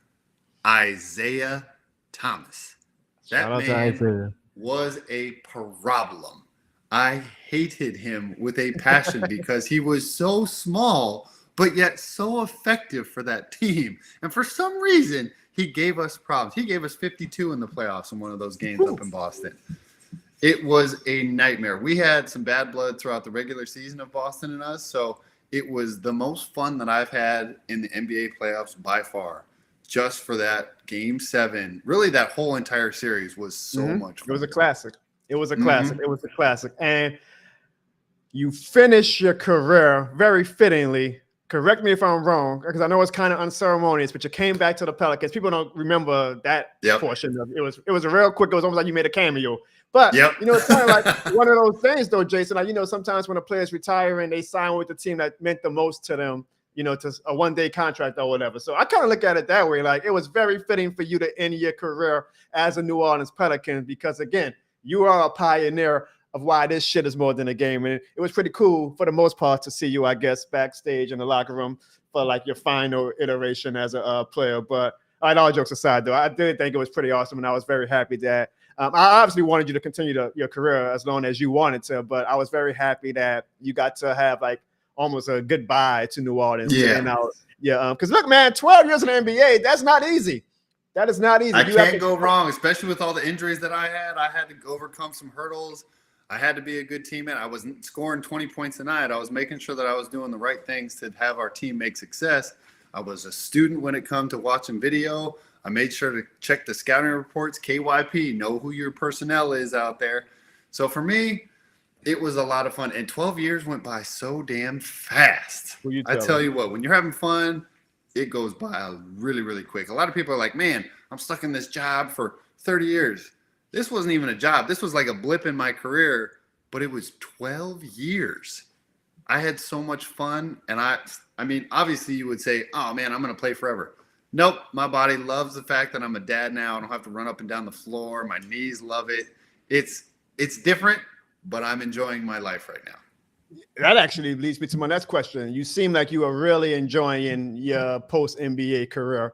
Isaiah Thomas. That man was a problem. I hated him with a passion because he was so small, but yet so effective for that team. And for some reason, he gave us problems. He gave us 52 in the playoffs in one of those games up in Boston. It was a nightmare. We had some bad blood throughout the regular season of Boston and us, so it was the most fun that I've had in the NBA playoffs by far. Just for that Game 7, really that whole entire series was so much fun. It was a classic. It was a classic. And you finish your career very fittingly. Correct me if I'm wrong, because I know it's kind of unceremonious, but you came back to the Pelicans. People don't remember that portion of it. It was a real quick. It was almost like you made a cameo. But, it's kind of like one of those things, though, Jason. Like, sometimes when a player's retiring, they sign with the team that meant the most to them, to a one-day contract or whatever. So I kind of look at it that way. Like, it was very fitting for you to end your career as a New Orleans Pelican because, again, you are a pioneer of why this shit is more than a game. And it was pretty cool for the most part to see you, I guess, backstage in the locker room for like your final iteration as a player. But all jokes aside, though, I did think it was pretty awesome. And I was very happy that I obviously wanted you to continue your career as long as you wanted to. But I was very happy that you got to have like almost a goodbye to New Orleans. Because look, man, 12 years in the NBA, that's not easy. That is not easy. I can't go wrong, especially with all the injuries that I had. I had to overcome some hurdles. I had to be a good teammate. I wasn't scoring 20 points a night. I was making sure that I was doing the right things to have our team make success. I was a student when it come to watching video. I made sure to check the scouting reports, KYP, know who your personnel is out there. So for me, it was a lot of fun. And 12 years went by so damn fast. I tell you what, when you're having fun, it goes by really, really quick. A lot of people are like, man, I'm stuck in this job for 30 years. This wasn't even a job. This was like a blip in my career, but it was 12 years. I had so much fun. And I mean, obviously you would say, oh man, I'm going to play forever. Nope. My body loves the fact that I'm a dad now. I don't have to run up and down the floor. My knees love it. It's different, but I'm enjoying my life right now. That actually leads me to my next question. You seem like you are really enjoying your post-NBA career.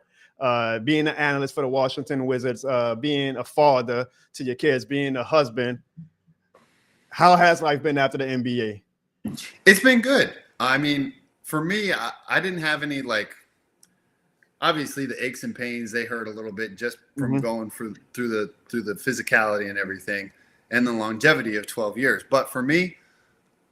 Being an analyst for the Washington Wizards, being a father to your kids, being a husband. How has life been after the NBA? It's been good. I mean, for me, I didn't have any obviously the aches and pains, they hurt a little bit just from going through the physicality and everything and the longevity of 12 years. But for me,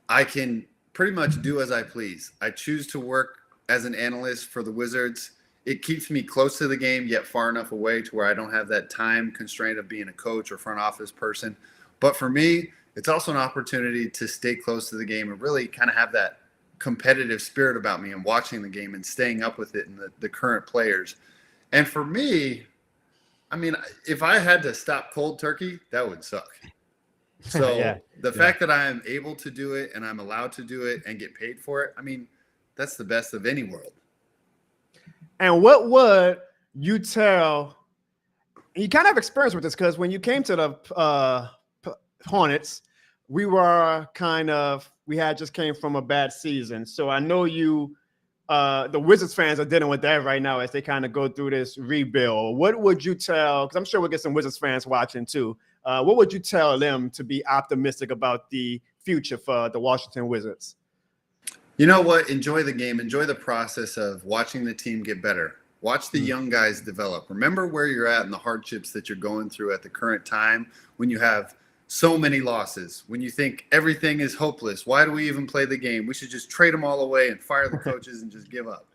I can pretty much do as I please. I choose to work as an analyst for the Wizards. It keeps me close to the game, yet far enough away to where I don't have that time constraint of being a coach or front office person. But for me, it's also an opportunity to stay close to the game and really kind of have that competitive spirit about me and watching the game and staying up with it and the current players. And for me, I mean, if I had to stop cold turkey, that would suck. So the fact that I am able to do it and I'm allowed to do it and get paid for it, I mean, that's the best of any world. And what would you tell? You kind of have experience with this because when you came to the Hornets, we had just came from a bad season. So I know the Wizards fans are dealing with that right now as they kind of go through this rebuild. What would you tell? Because I'm sure we'll get some Wizards fans watching too. What would you tell them to be optimistic about the future for the Washington Wizards? You know what? Enjoy the game. Enjoy the process of watching the team get better. Watch the young guys develop. Remember where you're at and the hardships that you're going through at the current time when you have so many losses, when you think everything is hopeless. Why do we even play the game? We should just trade them all away and fire the coaches and just give up.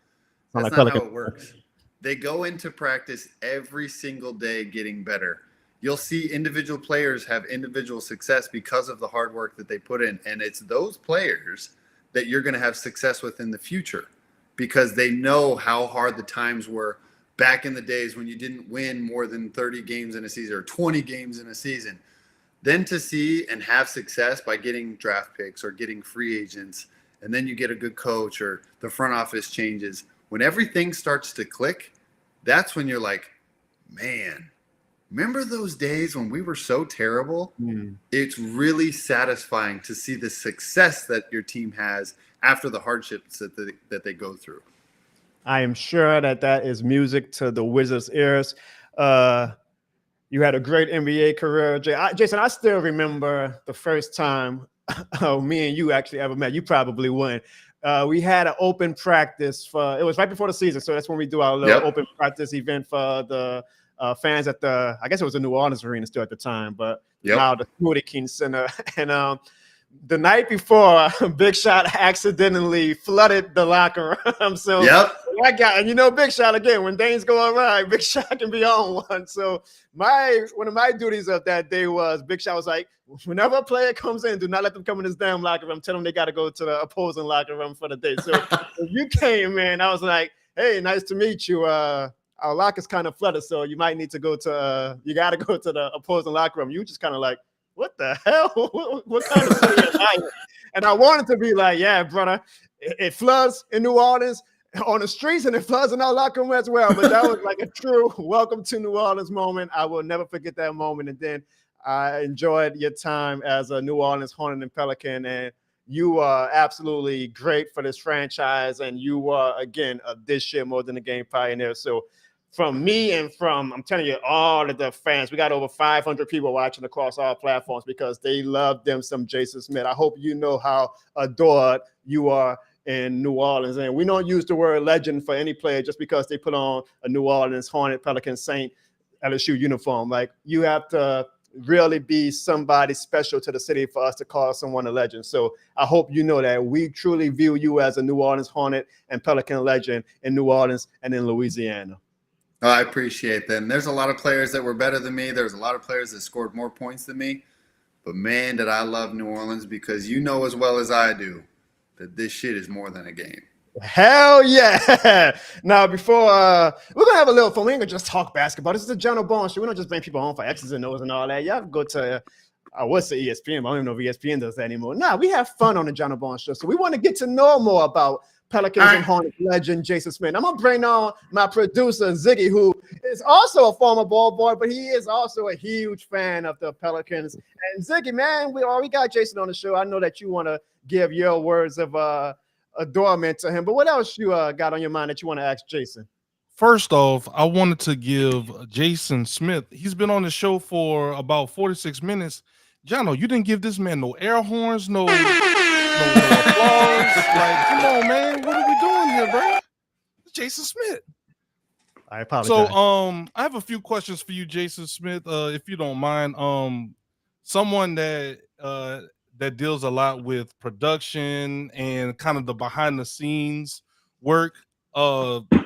That's not how it works. They go into practice every single day getting better. You'll see individual players have individual success because of the hard work that they put in. And it's those players that you're going to have success with in the future because they know how hard the times were back in the days when you didn't win more than 30 games in a season or 20 games in a season. Then to see and have success by getting draft picks or getting free agents, and then you get a good coach or the front office changes. When everything starts to click, that's when you're like, man, remember those days when we were so terrible? It's really satisfying to see the success that your team has after the hardships that they go through. I am sure that is music to the Wizards' ears. You had a great NBA career. Jason, I still remember the first time me and you actually ever met. You probably wouldn't. we had an open practice it was right before the season. So that's when we do our little open practice event for the fans at I guess it was the New Orleans Arena still at the time, but now the Smoothie King Center. And the night before, Big Shot accidentally flooded the locker room. So I got, and Big Shot again, when things go awry, Big Shot can be on one. So one of my duties of that day was Big Shot was like, whenever a player comes in, do not let them come in this damn locker room. Tell them they got to go to the opposing locker room for the day. So when you came in, I was like, hey, nice to meet you. Our locker's kind of flooded, so you might need to go to, you got to go to the opposing locker room. You just kind of like, what the hell? What kind of city am I in? And I wanted to be like, yeah, brother, it floods in New Orleans on the streets and it floods in our locker room as well. But that was like a true welcome to New Orleans moment. I will never forget that moment. And then I enjoyed your time as a New Orleans Hornet and Pelican. And you are absolutely great for this franchise. And you are, again, this year more than a game pioneer. So from me and from, I'm telling you, all of the fans, we got over 500 people watching across all platforms because they love them some Jason Smith. I hope you know how adored you are in New Orleans. And we don't use the word legend for any player just because they put on a New Orleans Hornet, Pelican, Saint, LSU uniform. Like, you have to really be somebody special to the city for us to call someone a legend. So I hope you know that we truly view you as a New Orleans Hornet and Pelican legend in New Orleans and in Louisiana. Oh, I appreciate them. There's a lot of players that were better than me. There's a lot of players that scored more points than me. But, man, did I love New Orleans, because you know as well as I do that this shit is more than a game. Hell yeah. Now, before we're going to have a little fun. We ain't going to just talk basketball. This is the Jono Barnes Show. We don't just bring people on for X's and O's and all that. Y'all go to I would say ESPN, but I don't even know if ESPN does that anymore. Nah, we have fun on the Jono Barnes Show. So we want to get to know more about Pelicans and Hornets legend Jason Smith. I'm going to bring on my producer, Ziggy, who is also a former ball boy, but he is also a huge fan of the Pelicans. And Ziggy, man, we got Jason on the show. I know that you want to give your words of adornment to him, but what else you got on your mind that you want to ask Jason? First off, I wanted to give Jason Smith, he's been on the show for about 46 minutes. Jono, you didn't give this man no air horns, no applause. Like, come on, man. What are we doing here, bro? It's Jason Smith. I apologize. So, I have a few questions for you, Jason Smith, if you don't mind. Someone that deals a lot with production and kind of the behind the scenes work,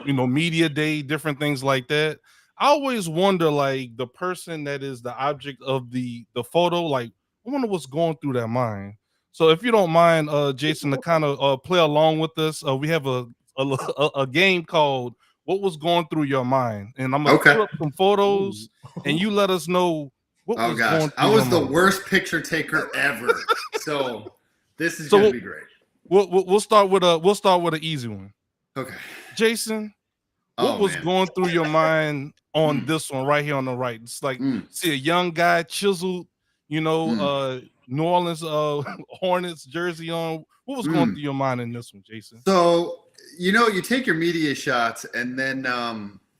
media day, different things like that. I always wonder, like, the person that is the object of the photo, like, I wonder what's going through their mind. So if you don't mind, Jason, to kind of play along with us, we have a game called What Was Going Through Your Mind? And I'm going to put up some photos, and you let us know what was going through your mind. I was the worst picture taker ever. So this is going to be great. We'll start with an easy one. Okay. Jason, what was going through your mind on this one right here on the right? It's like, see a young guy, chiseled, New Orleans Hornets jersey on. What was going through your mind in this one, Jason? So, you take your media shots, and then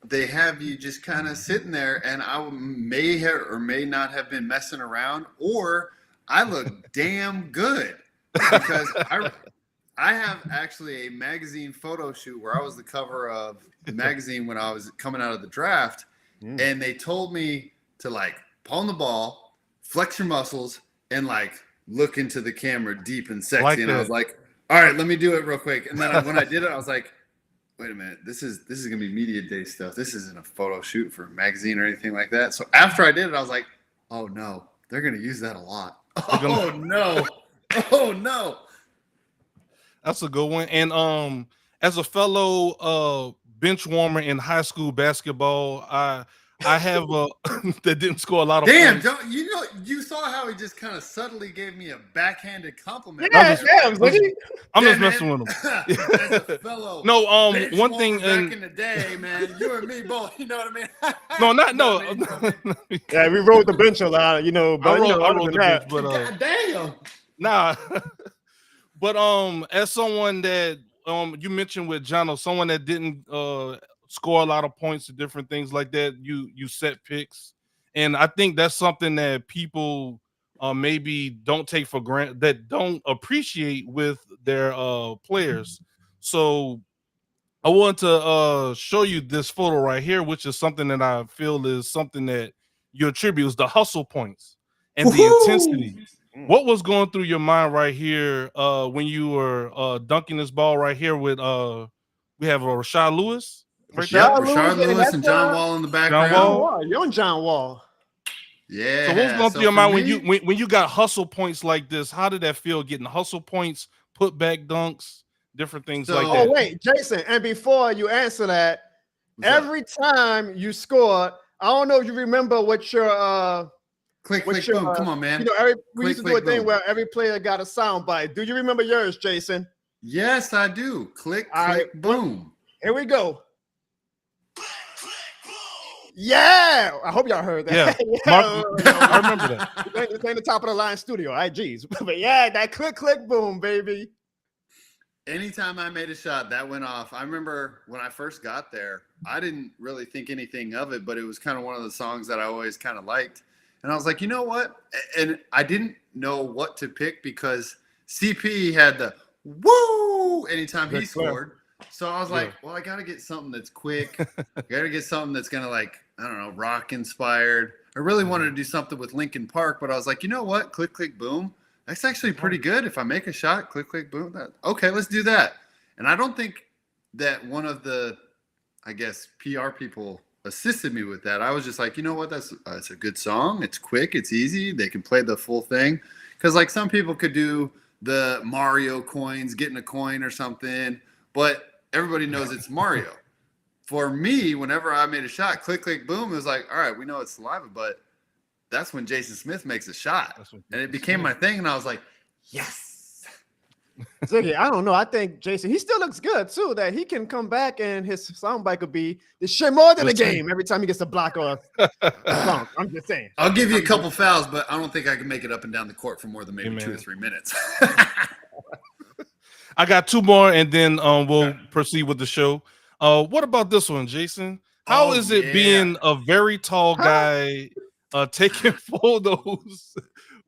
they have you just kind of sitting there, and I may have or may not have been messing around, or I look damn good, because I have actually a magazine photo shoot where I was the cover of the magazine when I was coming out of the draft, and they told me to, like, palm the ball, flex your muscles, and, like, look into the camera deep and sexy. And I was like, all right, let me do it real quick. And then when I did it, I was like, wait a minute, this is gonna be media day stuff. This isn't a photo shoot for a magazine or anything like that. So after I did it, I was like, oh no, they're gonna use that a lot. Oh no. Oh no. That's a good one. And as a fellow bench warmer in high school basketball, I have that didn't score a lot of points. You saw how he just kind of subtly gave me a backhanded compliment. I'm just messing with him. As a fellow one thing back in the day, man, you and me both, you know what I mean? No. Yeah, we rode the bench a lot, but I rode the bench, but God damn. Nah. But as someone that you mentioned with Jono, someone that didn't score a lot of points and different things like that, you set picks, and I think that's something that people maybe don't take for granted, that don't appreciate with their players. So I want to show you this photo right here, which is something that I feel is something that you attribute is the hustle points and the intensity. What was going through your mind right here when you were dunking this ball right here with we have Rashard Lewis? Right there? Yep, Rashard Lewis and John Wall in the background. John Wall, young John Wall. Yeah. So what was going through your for mind me, when you got hustle points like this? How did that feel, getting hustle points, put back dunks, different things like that? Oh wait, Jason, and before you answer that, every time you scored, I don't know if you remember what your click, boom. Come on, man. You know, we Click, used to do a click, thing boom. where every player got a sound bite. Do you remember yours, Jason? Yes, I do. Click, All click, right. boom. Here we go. Yeah, I hope y'all heard that. I remember that. This ain't the top of the line studio. All right, geez. But yeah, that click, click, boom, baby. Anytime I made a shot, that went off. I remember when I first got there, I didn't really think anything of it, but it was kind of one of the songs that I always kind of liked. And I was like, you know what? And I didn't know what to pick because CP had the woo anytime he scored. So I was like, well, I got to get something that's quick. I got to get something that's going to, like, I don't know, rock inspired. I really wanted to do something with Linkin Park, but I was like, you know what? Click, click, boom. That's actually pretty good. If I make a shot, click, click, boom. Okay, let's do that. And I don't think that one of the, I guess, PR people assisted me with that. I was just like, you know what? That's a good song. It's quick. It's easy. They can play the full thing. Because, like, some people could do the Mario coins, getting a coin or something, but everybody knows it's Mario. For me, whenever I made a shot, click, click, boom, it was like, all right, we know it's saliva, but that's when Jason Smith makes a shot. And it became my thing, and I was like, yes. Ziggy, I don't know. I think Jason, he still looks good, too, that he can come back and his soundbite could be the shit more than a game every time he gets a block or a bump. I'm just saying. I'll give you a couple fouls, but I don't think I can make it up and down the court for more than maybe 2 or 3 minutes. I got 2 more, and then we'll proceed with the show. What about this one, Jason? How is it being a very tall guy taking photos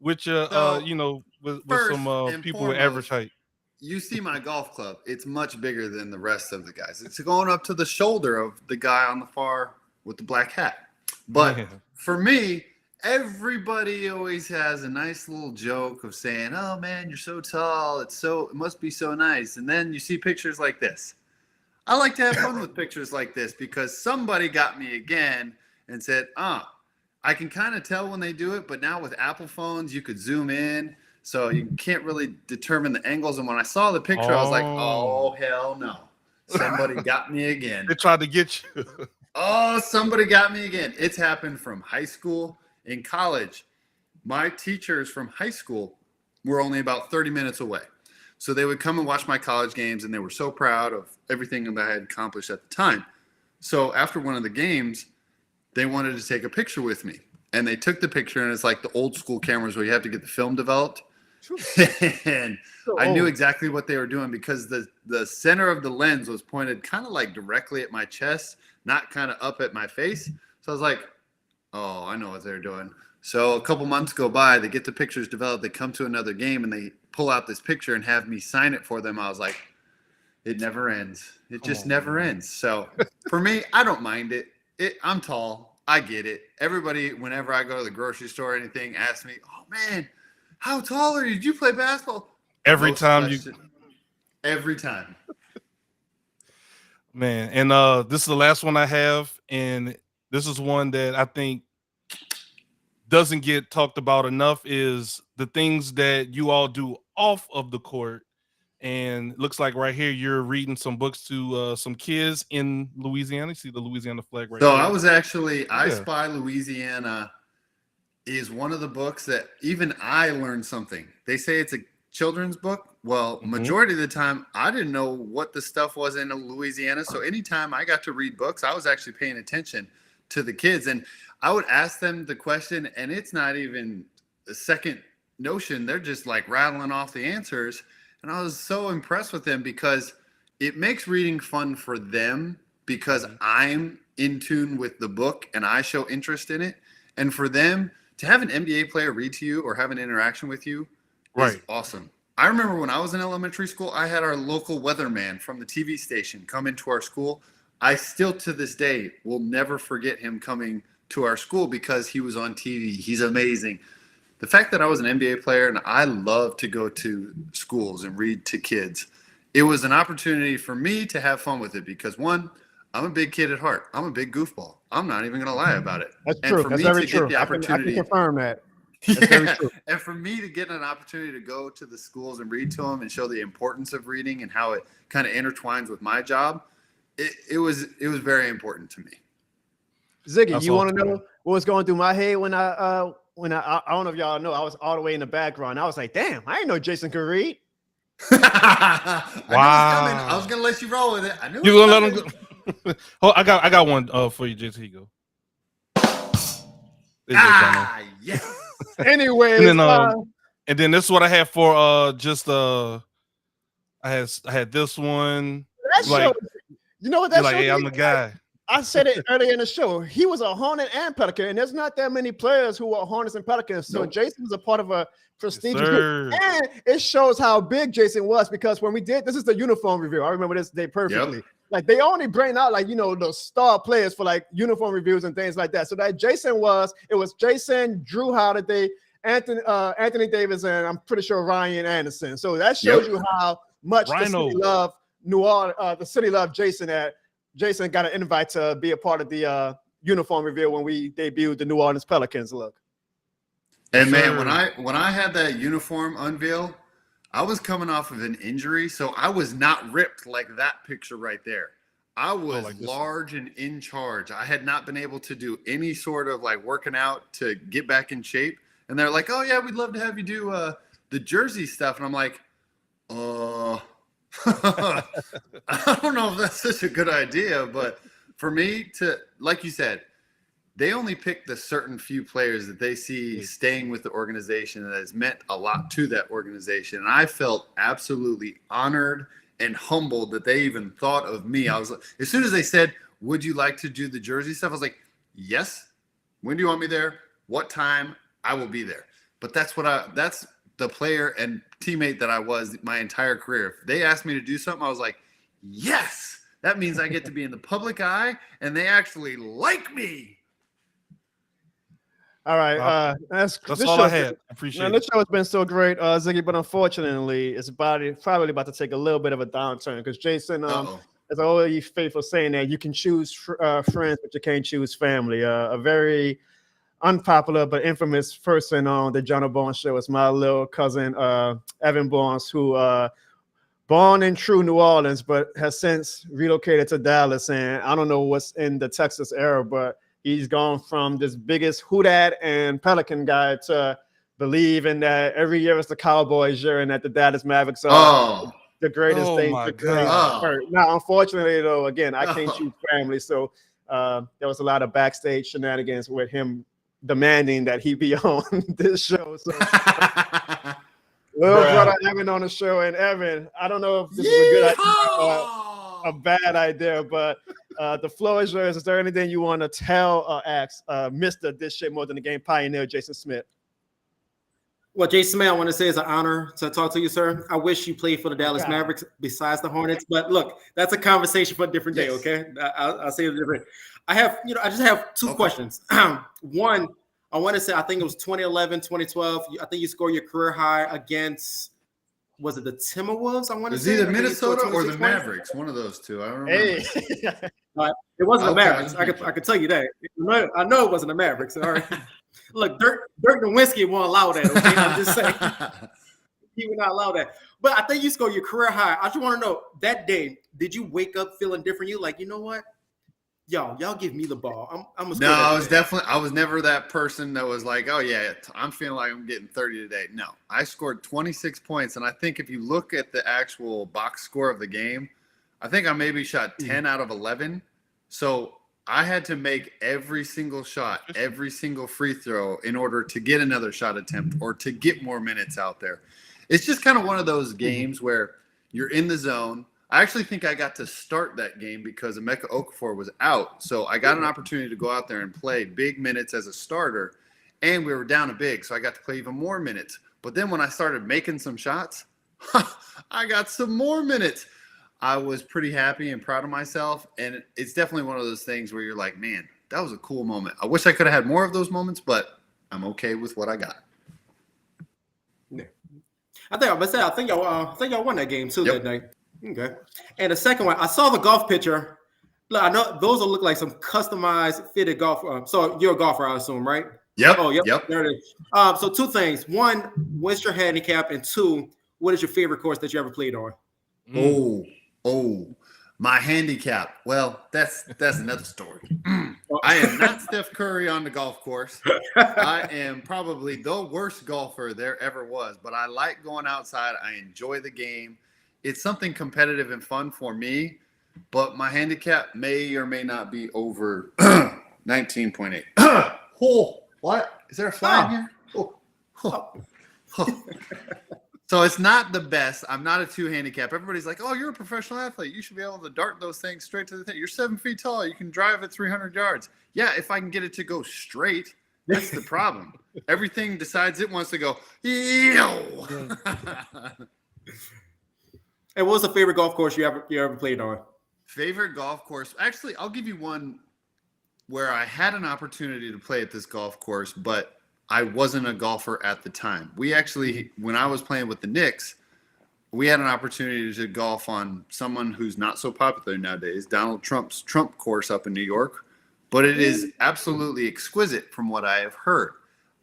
with your, you know, with some people with average height? You see my golf club. It's much bigger than the rest of the guys. It's going up to the shoulder of the guy on the far with the black hat. But for me, everybody always has a nice little joke of saying, oh man, you're so tall. It must be so nice. And then you see pictures like this. I like to have fun with pictures like this because somebody got me again and said, I can kind of tell when they do it, but now with Apple phones, you could zoom in. So you can't really determine the angles. And when I saw the picture, I was like, oh, hell no. Somebody got me again. They tried to get you. Oh, somebody got me again. It's happened from high school. In college, my teachers from high school were only about 30 minutes away. So they would come and watch my college games, and they were so proud of everything that I had accomplished at the time. So after one of the games, they wanted to take a picture with me. And they took the picture, and it's like the old school cameras where you have to get the film developed. And I knew exactly what they were doing because the center of the lens was pointed kind of like directly at my chest, not kind of up at my face. So I was like, oh, I know what they're doing. So a couple months go by, they get the pictures developed, they come to another game, and they pull out this picture and have me sign it for them. I was like, it never ends. It just never ends. So for me, I don't mind it. I'm tall. I get it. Everybody, whenever I go to the grocery store or anything, asks me, oh, man, how tall are you? Did you play basketball? Every Most time question, every time. Man, and this is the last one I have, and this is one that I think doesn't get talked about enough is the things that you all do off of the court. And it looks like right here you're reading some books to some kids in Louisiana. You see the Louisiana flag right there. So I was actually I Spy Louisiana is one of the books that even I learned something. They say it's a children's book. Well, majority of the time I didn't know what the stuff was in Louisiana. So anytime I got to read books, I was actually paying attention to the kids. And I would ask them the question, and it's not even a second notion. They're just like rattling off the answers. And I was so impressed with them because it makes reading fun for them because I'm in tune with the book and I show interest in it. And for them to have an NBA player read to you or have an interaction with you is awesome. I remember when I was in elementary school, I had our local weatherman from the TV station come into our school. I still to this day will never forget him coming to our school because he was on TV. He's amazing. The fact that I was an NBA player and I love to go to schools and read to kids, it was an opportunity for me to have fun with it because, one, I'm a big kid at heart. I'm a big goofball. I'm not even going to lie about it. That's and true. For That's me very to true. Get the opportunity, I can confirm that. That's very true. And for me to get an opportunity to go to the schools and read to them and show the importance of reading and how it kind of intertwines with my job, it was very important to me. Ziggy, That's you want to awesome. know what was going through my head when I don't know if y'all know, I was all the way in the background. I was like, damn, I didn't know Jason could read. I was gonna let you roll with it. I knew You gonna let him go? Oh, I got one for you, Jason. Here you go. Yes. Anyways, And then this is what I had for I had this one. that Like, show, you know what that like, show hey, I'm did? the guy. I said it earlier in the show. He was a Hornet and Pelican, and there's not that many players who are Hornets and Pelicans. So Jason was a part of a prestigious group. And it shows how big Jason was because when we did, this is the uniform review. I remember this day perfectly. Yep. Like they only bring out like, the star players for like uniform reviews and things like that. So that Jason was Jason, Drew Holiday, Anthony Davis, and I'm pretty sure Ryan Anderson. So that shows you how much the city loved New Orleans, the city loved Jason. That Jason got an invite to be a part of the uniform reveal when we debuted the New Orleans Pelicans look. And man, when I had that uniform unveil, I was coming off of an injury, so I was not ripped like that picture right there. I was like large and in charge. I had not been able to do any sort of like working out to get back in shape. And they're like, "Oh yeah, we'd love to have you do the jersey stuff." And I'm like, I don't know if that's such a good idea, but for me to, like you said, they only pick the certain few players that they see staying with the organization that has meant a lot to that organization. And I felt absolutely honored and humbled that they even thought of me. I was like, as soon as they said, "Would you like to do the jersey stuff?" I was like, "Yes. When do you want me there? What time? I will be there." But that's the player and teammate that I was my entire career. If they asked me to do something, I was like, yes, that means I get to be in the public eye and they actually like me. All right. That's all I had. I appreciate it. This show has been so great, Ziggy, but unfortunately, it's probably about to take a little bit of a downturn because Jason, as always faithful saying that you can choose friends, but you can't choose family. A very unpopular but infamous person on the Jono Barnes Show is my little cousin, Evan Barnes, who born in true New Orleans, but has since relocated to Dallas. And I don't know what's in the Texas era, but he's gone from this biggest Houdat and Pelican guy to believing that every year it's the Cowboys year and that the Dallas Mavericks are the greatest thing. Now, unfortunately, though, again, I can't choose family. So there was a lot of backstage shenanigans with him demanding that he be on this show. So little brother Evan on the show. And Evan, I don't know if this is a good idea or a bad idea, but the floor is yours. Is there anything you want to tell or ask Mr. This Shit More Than the Game pioneer, Jason Smith? Well, Jason Smith, I want to say it's an honor to talk to you, sir. I wish you played for the Dallas Mavericks besides the Hornets, but look, that's a conversation for a different day, okay? I'll say it different. I just have two questions. One, I want to say, I think it was 2011, 2012. I think you scored your career high against, was it the Timberwolves? I want to say. It was either Minnesota or the Mavericks, one of those two. I don't remember. It wasn't the Mavericks. I could tell you that. I know it wasn't the Mavericks. All right. Look, Dirk Nowitzki won't allow that. Okay, I'm just saying he would not allow that. But I think you scored your career high. I just want to know, that day, did you wake up feeling different? You like, you know what? Y'all give me the ball. I'm no, I was never that person that was like, oh yeah, I'm feeling like I'm getting 30 today. No, I scored 26 points. And I think if you look at the actual box score of the game, I think I maybe shot 10 out of 11. So I had to make every single shot, every single free throw in order to get another shot attempt or to get more minutes out there. It's just kind of one of those games where you're in the zone. I actually think I got to start that game because Emeka Okafor was out. So I got an opportunity to go out there and play big minutes as a starter. and we were down a big, so I got to play even more minutes. But then when I started making some shots, I got some more minutes. I was pretty happy and proud of myself, and it's definitely one of those things where you're like, man, that was a cool moment. I wish I could have had more of those moments, but I'm okay with what I got. Yeah. I think y'all won that game too that night. Okay. And the second one, I saw the golf picture. Look, I know those will look like some customized fitted golf. So you're a golfer, I assume, right? Yep. Oh, yep. Yep. There it is. So two things. One, what's your handicap? And two, what is your favorite course that you ever played on? Oh, my handicap. Well, that's another story. I am not Steph Curry on the golf course. I am probably the worst golfer there ever was, but I like going outside. I enjoy the game. It's something competitive and fun for me, but my handicap may or may not be over 19.8. Oh, what? Is there a fly in here? Oh. So it's not the best. I'm not a 2 handicap. Everybody's like, oh, you're a professional athlete. You should be able to dart those things straight to the thing. You're 7 feet tall. You can drive at 300 yards. Yeah, if I can get it to go straight, that's the problem. Everything decides it wants to go, yo. And what was the favorite golf course you ever played on? Favorite golf course? Actually, I'll give you one where I had an opportunity to play at this golf course, but I wasn't a golfer at the time. We actually, when I was playing with the Knicks, we had an opportunity to golf on someone who's not so popular nowadays, Donald Trump's Trump course up in New York. But it is absolutely exquisite from what I have heard.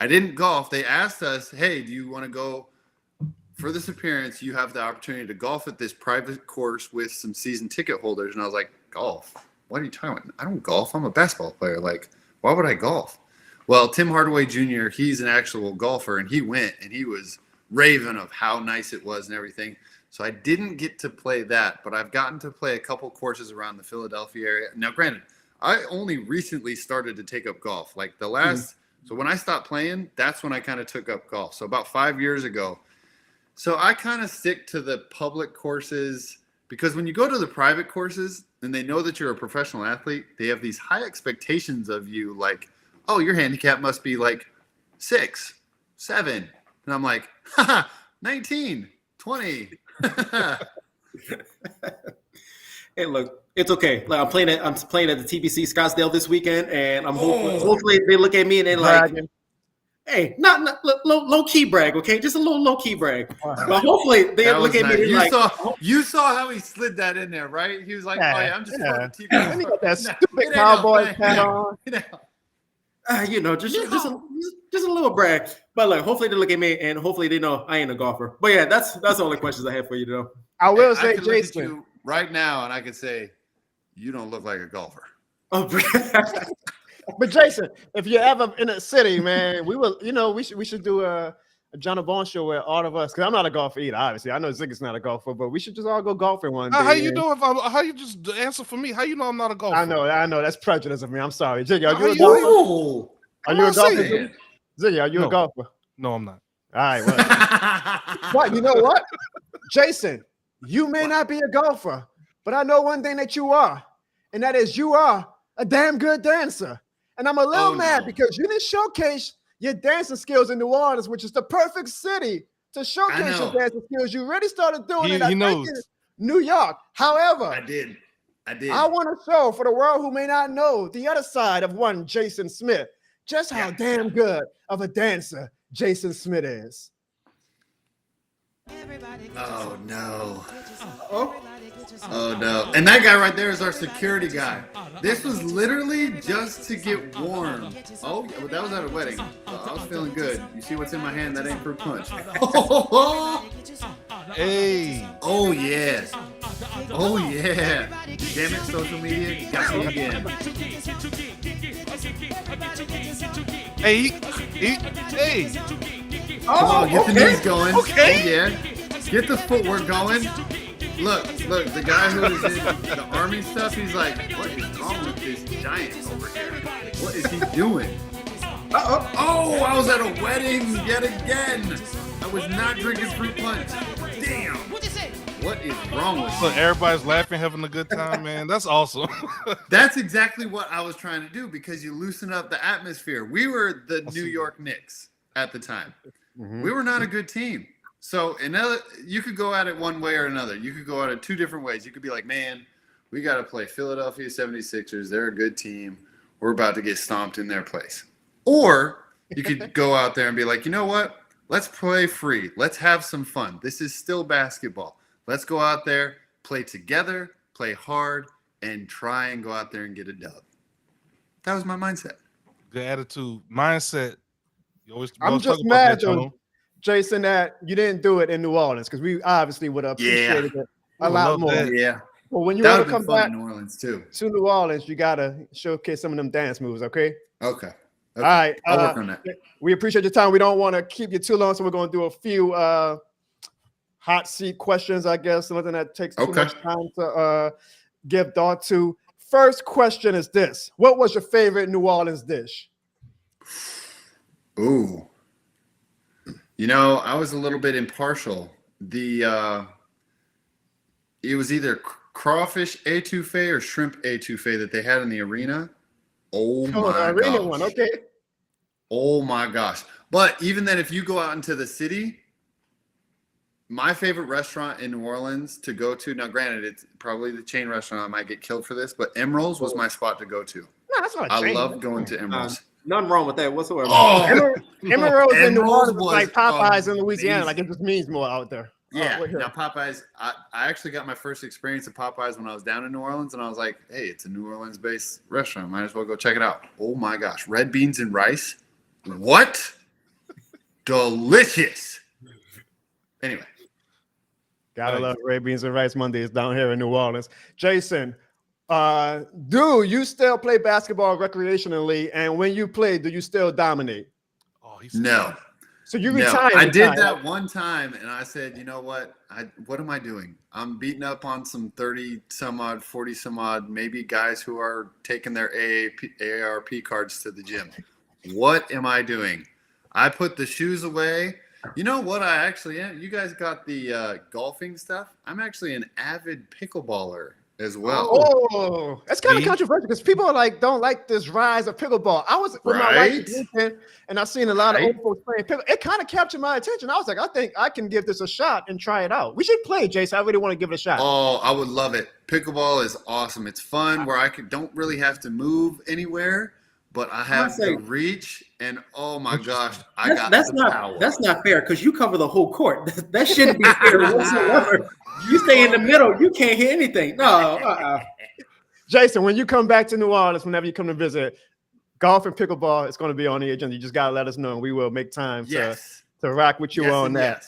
I didn't golf. They asked us, hey, do you want to go for this appearance? You have the opportunity to golf at this private course with some season ticket holders. And I was like, golf? What are you talking about? I don't golf. I'm a basketball player. Like, why would I golf? Well, Tim Hardaway Jr., he's an actual golfer, and he went, and he was raving of how nice it was and everything. So I didn't get to play that, but I've gotten to play a couple courses around the Philadelphia area. Now, granted, I only recently started to take up golf. Like the last so when I stopped playing, that's when I kind of took up golf. So about 5 years ago. So I kind of stick to the public courses because when you go to the private courses and they know that you're a professional athlete, they have these high expectations of you, like, oh, your handicap must be like 6, 7. And I'm like, 19, 20. Hey, look, it's okay. Like I'm playing at the TBC Scottsdale this weekend, and I'm hopefully they look at me and they're like, hey, not low key brag, okay? Just a little low key brag. But hopefully they look at me and like, you saw how he slid that in there, right? He was like, oh yeah, I'm just playing TV. And he got that stupid cowboy hat on. Just a little brag. But like, hopefully they look at me and hopefully they know I ain't a golfer. But yeah, that's the only questions I have for you, though. I will say, I can look at Jason, you right now, and I could say, you don't look like a golfer. Oh, but Jason, if you're ever in a city, man, we should do a Jono Barnes Show where all of us, because I'm not a golfer either, obviously. I know Ziggy's not a golfer, but we should just all go golfing one day. How you doing? How you just answer for me? How you know I'm not a golfer? I know. That's prejudice of me. I'm sorry. Ziggy, are you a golfer? Are you a golfer? Ziggy, are you a golfer? No, I'm not. All right. Well. But you know what? Jason, you may not be a golfer, but I know one thing that you are, and that is you are a damn good dancer. And I'm a little mad because you didn't showcase your dancing skills in New Orleans, which is the perfect city to showcase your dancing skills. You already started doing it. He knows. In New York. However, I did. I want to show for the world who may not know the other side of one Jason Smith, just how damn good of a dancer Jason Smith is. Oh no. Oh no. And that guy right there is our security guy. This was literally just to get warm. Oh, yeah, well, that was at a wedding. I was feeling good. You see what's in my hand? That ain't fruit punch. Hey. Oh yeah. Oh yeah. Damn it, social media. You got me again. Hey. Come on, get the knees going. Okay. Oh, yeah. Get the footwork going. Look, the guy who is in the army stuff, he's like, what is wrong with this giant over here? What is he doing? Oh, I was at a wedding yet again. I was not drinking fruit punch. Damn. What is wrong with So you? everybody's laughing, having a good time, man. That's awesome. That's exactly what I was trying to do because you loosen up the atmosphere. We were the New York Knicks at the time. We were not a good team. So you could go at it one way or another. You could go at it two different ways. You could be like, man, we got to play Philadelphia 76ers. They're a good team. We're about to get stomped in their place. Or you could go out there and be like, you know what? Let's play free. Let's have some fun. This is still basketball. Let's go out there, play together, play hard, and try and go out there and get a dub. That was my mindset. Good attitude. Mindset. I'm just mad, though, Jason, that you didn't do it in New Orleans because we obviously would have appreciated it a lot more. Yeah. But when you want to come back to New Orleans too, to New Orleans, you gotta showcase some of them dance moves, okay? Okay. All right. I'll work on that. We appreciate your time. We don't want to keep you too long, so we're going to do a few hot seat questions, I guess, something that takes too much time to give thought to. First question is this: what was your favorite New Orleans dish? Ooh. You know, I was a little bit impartial. It was either crawfish étouffée or shrimp étouffée that they had in the arena. Oh my the arena gosh. one, okay. Oh my gosh. But even then, if you go out into the city, my favorite restaurant in New Orleans to go to, now granted, it's probably the chain restaurant. I might get killed for this, but Emeril's was my spot to go to. No, that's not a chain. I love going to Emeril's. Nothing wrong with that whatsoever. Oh, Emeril's in New Orleans was like Popeyes in Louisiana. amazing. Like it just means more out there. Yeah. We're here. Now Popeyes, I actually got my first experience at Popeyes when I was down in New Orleans, and I was like, hey, it's a New Orleans-based restaurant. Might as well go check it out. Oh my gosh, red beans and rice. What? Delicious. Anyway. Gotta love red beans and rice Mondays down here in New Orleans. Jason, do you still play basketball recreationally? And when you play, do you still dominate? Oh, No. So you No, retired. I did that one time, and I said, you know what? What am I doing? I'm beating up on some 30-some-odd, 40-some-odd, maybe guys who are taking their AARP cards to the gym. What am I doing? I put the shoes away. You know what I actually am? You guys got the golfing stuff. I'm actually an avid pickleballer as well. Oh, that's kind of controversial because people don't like this rise of pickleball. I was with my wife this weekend, and I've seen a lot of old folks playing pickle. It kind of captured my attention. I was like, I think I can give this a shot and try it out. We should play, Jason. I really want to give it a shot. Oh, I would love it. Pickleball is awesome. It's fun where don't really have to move anywhere, but I have the reach, and oh my gosh, that's not fair because you cover the whole court. That shouldn't be fair whatsoever. You stay in the middle, you can't hear anything. No. Jason, when you come back to New Orleans, whenever you come to visit, golf and pickleball is going to be on the agenda. You just got to let us know, and we will make time to rock with you on that.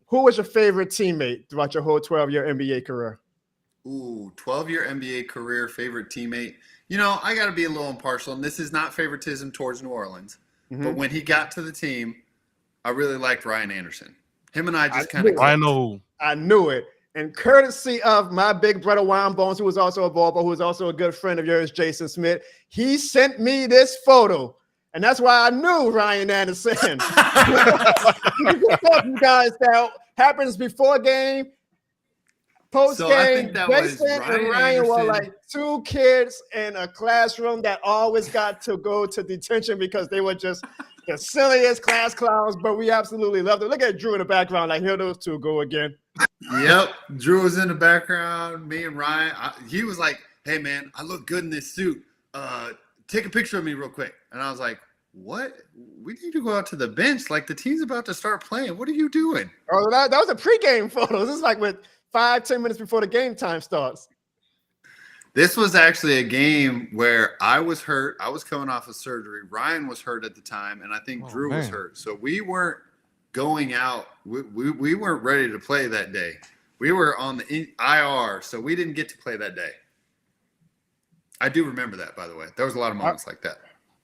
Who was your favorite teammate throughout your whole 12-year NBA career? Ooh, 12-year NBA career, favorite teammate. You know, I got to be a little impartial, and this is not favoritism towards New Orleans. But when he got to the team, I really liked Ryan Anderson. Him and I just kind of I knew it. And courtesy of my big brother, Juan Bones, who was also a ball boy, who was also a good friend of yours, Jason Smith, he sent me this photo. And that's why I knew Ryan Anderson. You guys, that happens before game, post game. Jason and Ryan were like two kids in a classroom that always got to go to detention because they were just the silliest class clowns, but we absolutely loved it. Look at Drew in the background, like, here those two go again. Yep, Drew was in the background. Me and Ryan, he was like, hey, man, I look good in this suit. Take a picture of me real quick. And I was like, what? We need to go out to the bench. Like, the team's about to start playing. What are you doing? Oh, that was a pregame photo. This is like with 5-10 minutes before the game time starts. This was actually a game where I was hurt. I was coming off of surgery. Ryan was hurt at the time, and I think Drew was hurt. So we weren't going out. We weren't ready to play that day. We were on the IR, so we didn't get to play that day. I do remember that, by the way. There was a lot of moments like that.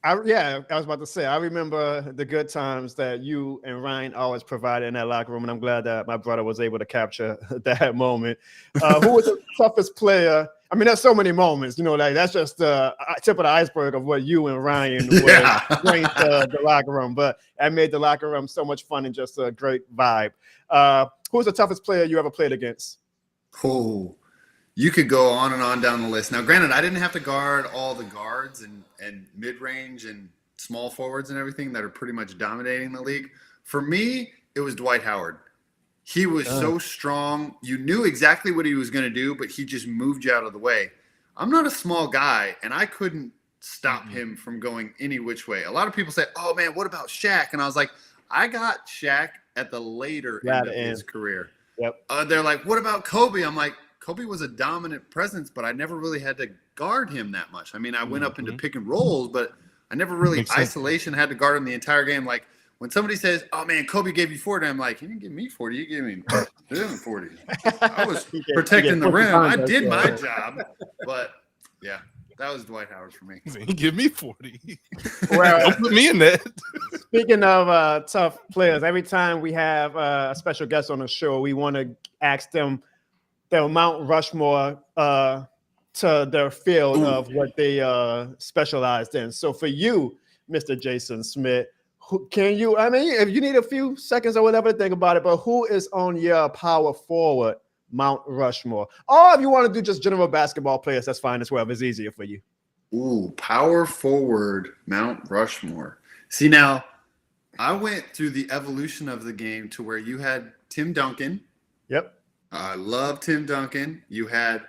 I was about to say, I remember the good times that you and Ryan always provided in that locker room, and I'm glad that my brother was able to capture that moment. Who was the toughest player? I mean, there's so many moments, like that's just the tip of the iceberg of what you and Ryan would bring to the locker room, but that made the locker room so much fun and just a great vibe. Who's the toughest player you ever played against? Oh, you could go on and on down the list. Now, granted, I didn't have to guard all the guards and mid-range and small forwards and everything that are pretty much dominating the league. For me, it was Dwight Howard. He was so strong. You knew exactly what he was going to do, but he just moved you out of the way. I'm not a small guy, and I couldn't stop him from going any which way. A lot of people say, oh, man, what about Shaq? And I was like, I got Shaq at the later end of his career. Yep. They're like, what about Kobe? I'm like, Kobe was a dominant presence, but I never really had to guard him that much. I mean, I went up into pick and rolls, but I never really isolation had to guard him the entire game. Like when somebody says, oh man, Kobe gave you 40, I'm like, he didn't give me 40. You gave me 40. I was protecting the rim. I did my job, but yeah, that was Dwight Howard for me. He give me 40. Well, don't put me in that. Speaking of tough players, every time we have a special guest on the show, we want to ask them their Mount Rushmore to their field of what they specialized in. So for you, Mr. Jason Smith, if you need a few seconds or whatever to think about it, but who is on your power forward Mount Rushmore? Or if you want to do just general basketball players, that's fine as well, if it's easier for you. Ooh, power forward Mount Rushmore. See, now, I went through the evolution of the game to where you had Tim Duncan. Yep. I love Tim Duncan. You had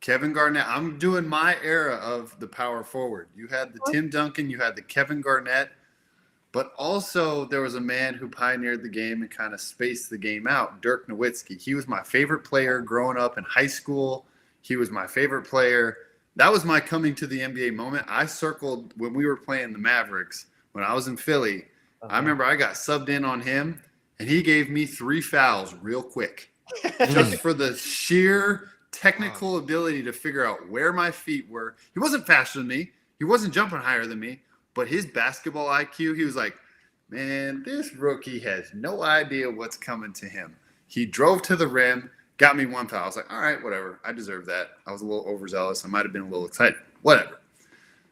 Kevin Garnett. I'm doing my era of the power forward. You had the Tim Duncan. You had the Kevin Garnett. But also there was a man who pioneered the game and kind of spaced the game out, Dirk Nowitzki. He was my favorite player growing up in high school. He was my favorite player. That was my coming to the NBA moment. I circled when we were playing the Mavericks when I was in Philly. I remember I got subbed in on him, and he gave me 3 fouls real quick. Just for the sheer technical ability to figure out where my feet were. He wasn't faster than me. He wasn't jumping higher than me. But his basketball IQ, he was like, man, this rookie has no idea what's coming to him. He drove to the rim, got me 1 foul. I was like, all right, whatever. I deserve that. I was a little overzealous. I might have been a little excited. Whatever.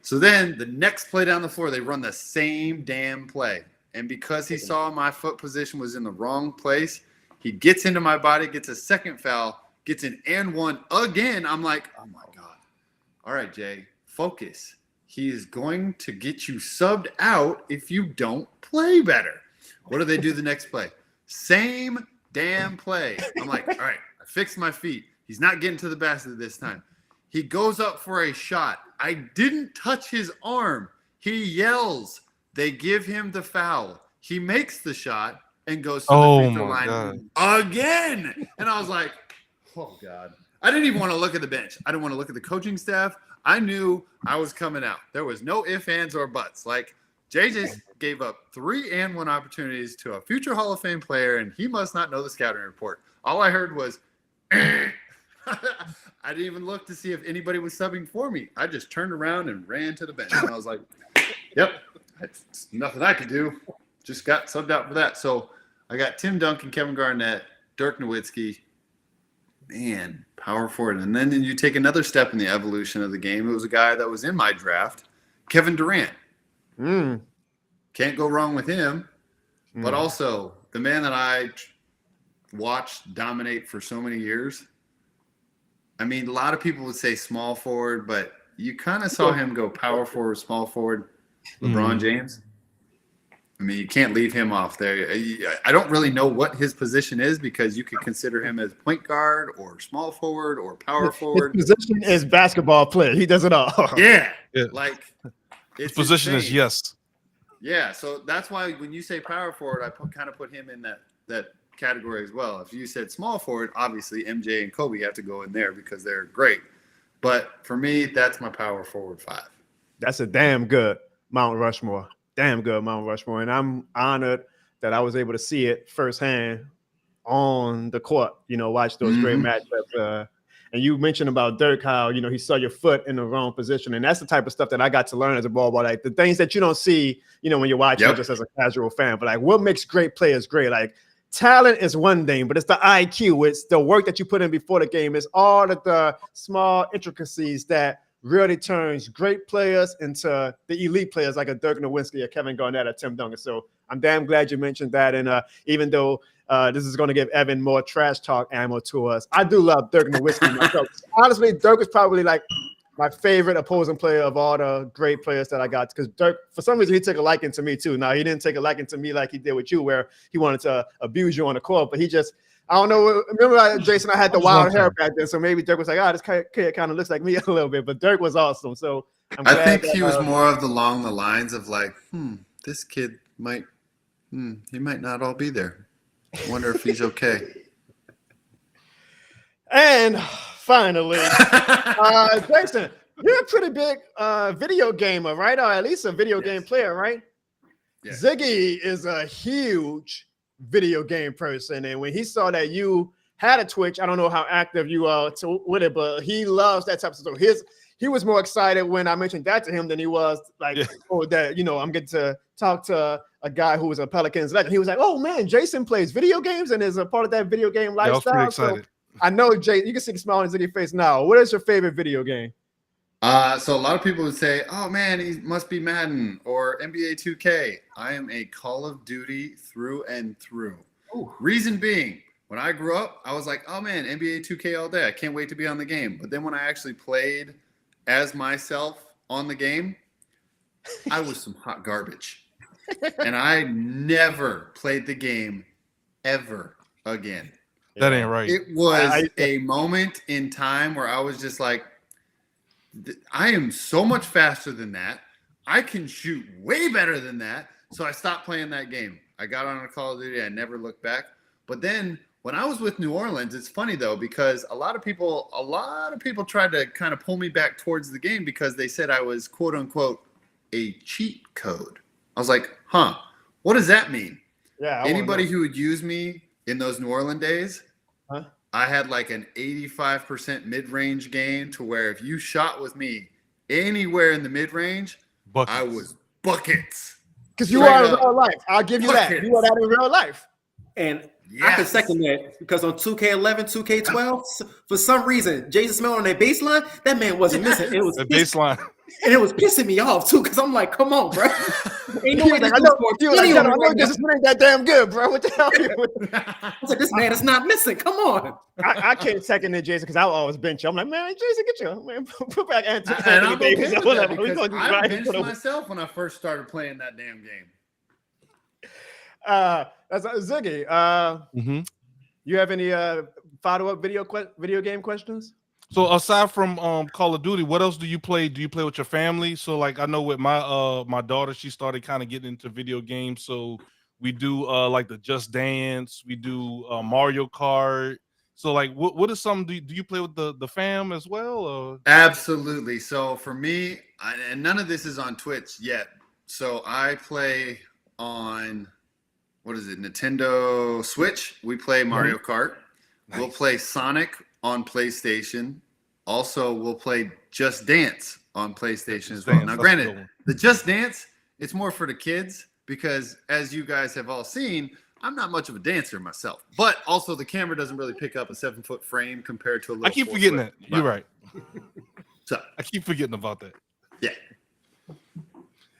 So then the next play down the floor, they run the same damn play. And because he saw my foot position was in the wrong place, he gets into my body, gets a second foul, gets an and one again. I'm like, oh, my God. All right, Jay, focus. He is going to get you subbed out if you don't play better. What do they do the next play? Same damn play. I'm like, all right, I fixed my feet. He's not getting to the basket this time. He goes up for a shot. I didn't touch his arm. He yells. They give him the foul. He makes the shot and goes to the free throw line again. And I was like, oh, God. I didn't even want to look at the bench. I didn't want to look at the coaching staff. I knew I was coming out. There was no ifs, ands, or buts. Like, JJ gave up 3 and 1 opportunities to a future Hall of Fame player, and he must not know the scouting report. All I heard was, I didn't even look to see if anybody was subbing for me. I just turned around and ran to the bench. And I was like, yep, that's nothing I could do. Just got subbed out for that. So I got Tim Duncan, Kevin Garnett, Dirk Nowitzki. Man, power forward. And then you take another step in the evolution of the game. It was a guy that was in my draft, Kevin Durant. Can't go wrong with him. But also the man that I watched dominate for so many years. I mean, a lot of people would say small forward, but you kind of saw him go power forward, small forward, LeBron James. I mean, you can't leave him off there. I don't really know what his position is because you could consider him as point guard or small forward or power forward. His position is basketball player. He does it all. Yeah. Like, his position is yes. Yeah. So that's why when you say power forward, I kind of put him in that category as well. If you said small forward, obviously MJ and Kobe have to go in there because they're great. But for me, that's my power forward 5. That's a damn good Mount Rushmore. Damn good Mount Rushmore. And I'm honored that I was able to see it firsthand on the court, watch those great matchups. And you mentioned about Dirk, how, he saw your foot in the wrong position. And that's the type of stuff that I got to learn as a ball boy. Like the things that you don't see, when you're watching just as a casual fan. But like what makes great players great? Like talent is one thing, but it's the IQ. It's the work that you put in before the game. It's all of the small intricacies that really turns great players into the elite players like a Dirk Nowitzki, a Kevin Garnett, or Tim Duncan. So I'm damn glad you mentioned that. And even though this is going to give Evan more trash talk ammo to us, I do love Dirk Nowitzki myself. Honestly, Dirk is probably like my favorite opposing player of all the great players that I got, because Dirk, for some reason, he took a liking to me too. Now, he didn't take a liking to me like he did with you, where he wanted to abuse you on the court, but he just, I don't know. Remember, Jason, I had the wild hair back then, so maybe Dirk was like, this kid kind of looks like me a little bit, but Dirk was awesome. So I think he was more of along the lines of like, this kid might, he might not all be there. I wonder if he's okay. And finally, Jason, you're a pretty big video gamer, right? Or at least a video game player, right? Yes. Ziggy is a huge video game person, and when he saw that you had a Twitch, I don't know how active you are with it, but he loves that type of stuff. He was more excited when I mentioned that to him than he was like, I'm getting to talk to a guy who was a Pelicans legend. He was like, oh man, Jason plays video games and is a part of that video game lifestyle. I was pretty excited. So I know, Jay, you can see the smile on Ziggy's face now. What is your favorite video game? So a lot of people would say, oh man, he must be Madden or NBA 2K. I am a Call of Duty through and through. Ooh. Reason being, when I grew up, I was like, oh man, NBA 2K all day. I can't wait to be on the game. But then when I actually played as myself on the game, I was some hot garbage. And I never played the game ever again. That ain't right. It was a moment in time where I was just like, I am so much faster than that. I can shoot way better than that. So I stopped playing that game. I got on a Call of Duty. I never looked back. But then when I was with New Orleans, it's funny though, because a lot of people tried to kind of pull me back towards the game because they said I was quote unquote a cheat code. I was like, what does that mean? Yeah. Anybody who would use me in those New Orleans days, I had like an 85% mid-range game to where if you shot with me anywhere in the mid-range, I was buckets. Because you are in real life. I'll give you that. You are that in real life. And I can second that, because on 2K11, 2K12, for some reason, Jason Smell on that baseline, that man wasn't missing. It was the baseline. And it was pissing me off too, because I'm like, come on, bro. Ain't no way this I know this ain't that damn good, bro. What the hell? I was like, this man is not missing. Come on. I can't second it, Jason, because I always bench you. I'm like, man, Jason, get you, man, put back Anthony. And I'm okay with that, because I benched myself when I first started playing that damn game. That's Ziggy. You have any follow-up video game questions? So aside from Call of Duty, what else do you play? Do you play with your family? So like I know with my daughter, she started kind of getting into video games. So we do like the Just Dance, we do Mario Kart. So like what is something do you play with the fam as well? Or? Absolutely. So for me, and none of this is on Twitch yet. So I play on Nintendo Switch. We play Mario Kart. Nice. We'll play Sonic on PlayStation. Also, we'll play Just Dance on PlayStation as well. Now, granted, the Just Dance, it's more for the kids because, as you guys have all seen, I'm not much of a dancer myself. But also, the camera doesn't really pick up a 7-foot frame compared to a little. I keep forgetting that. You're right. So I keep forgetting about that. Yeah.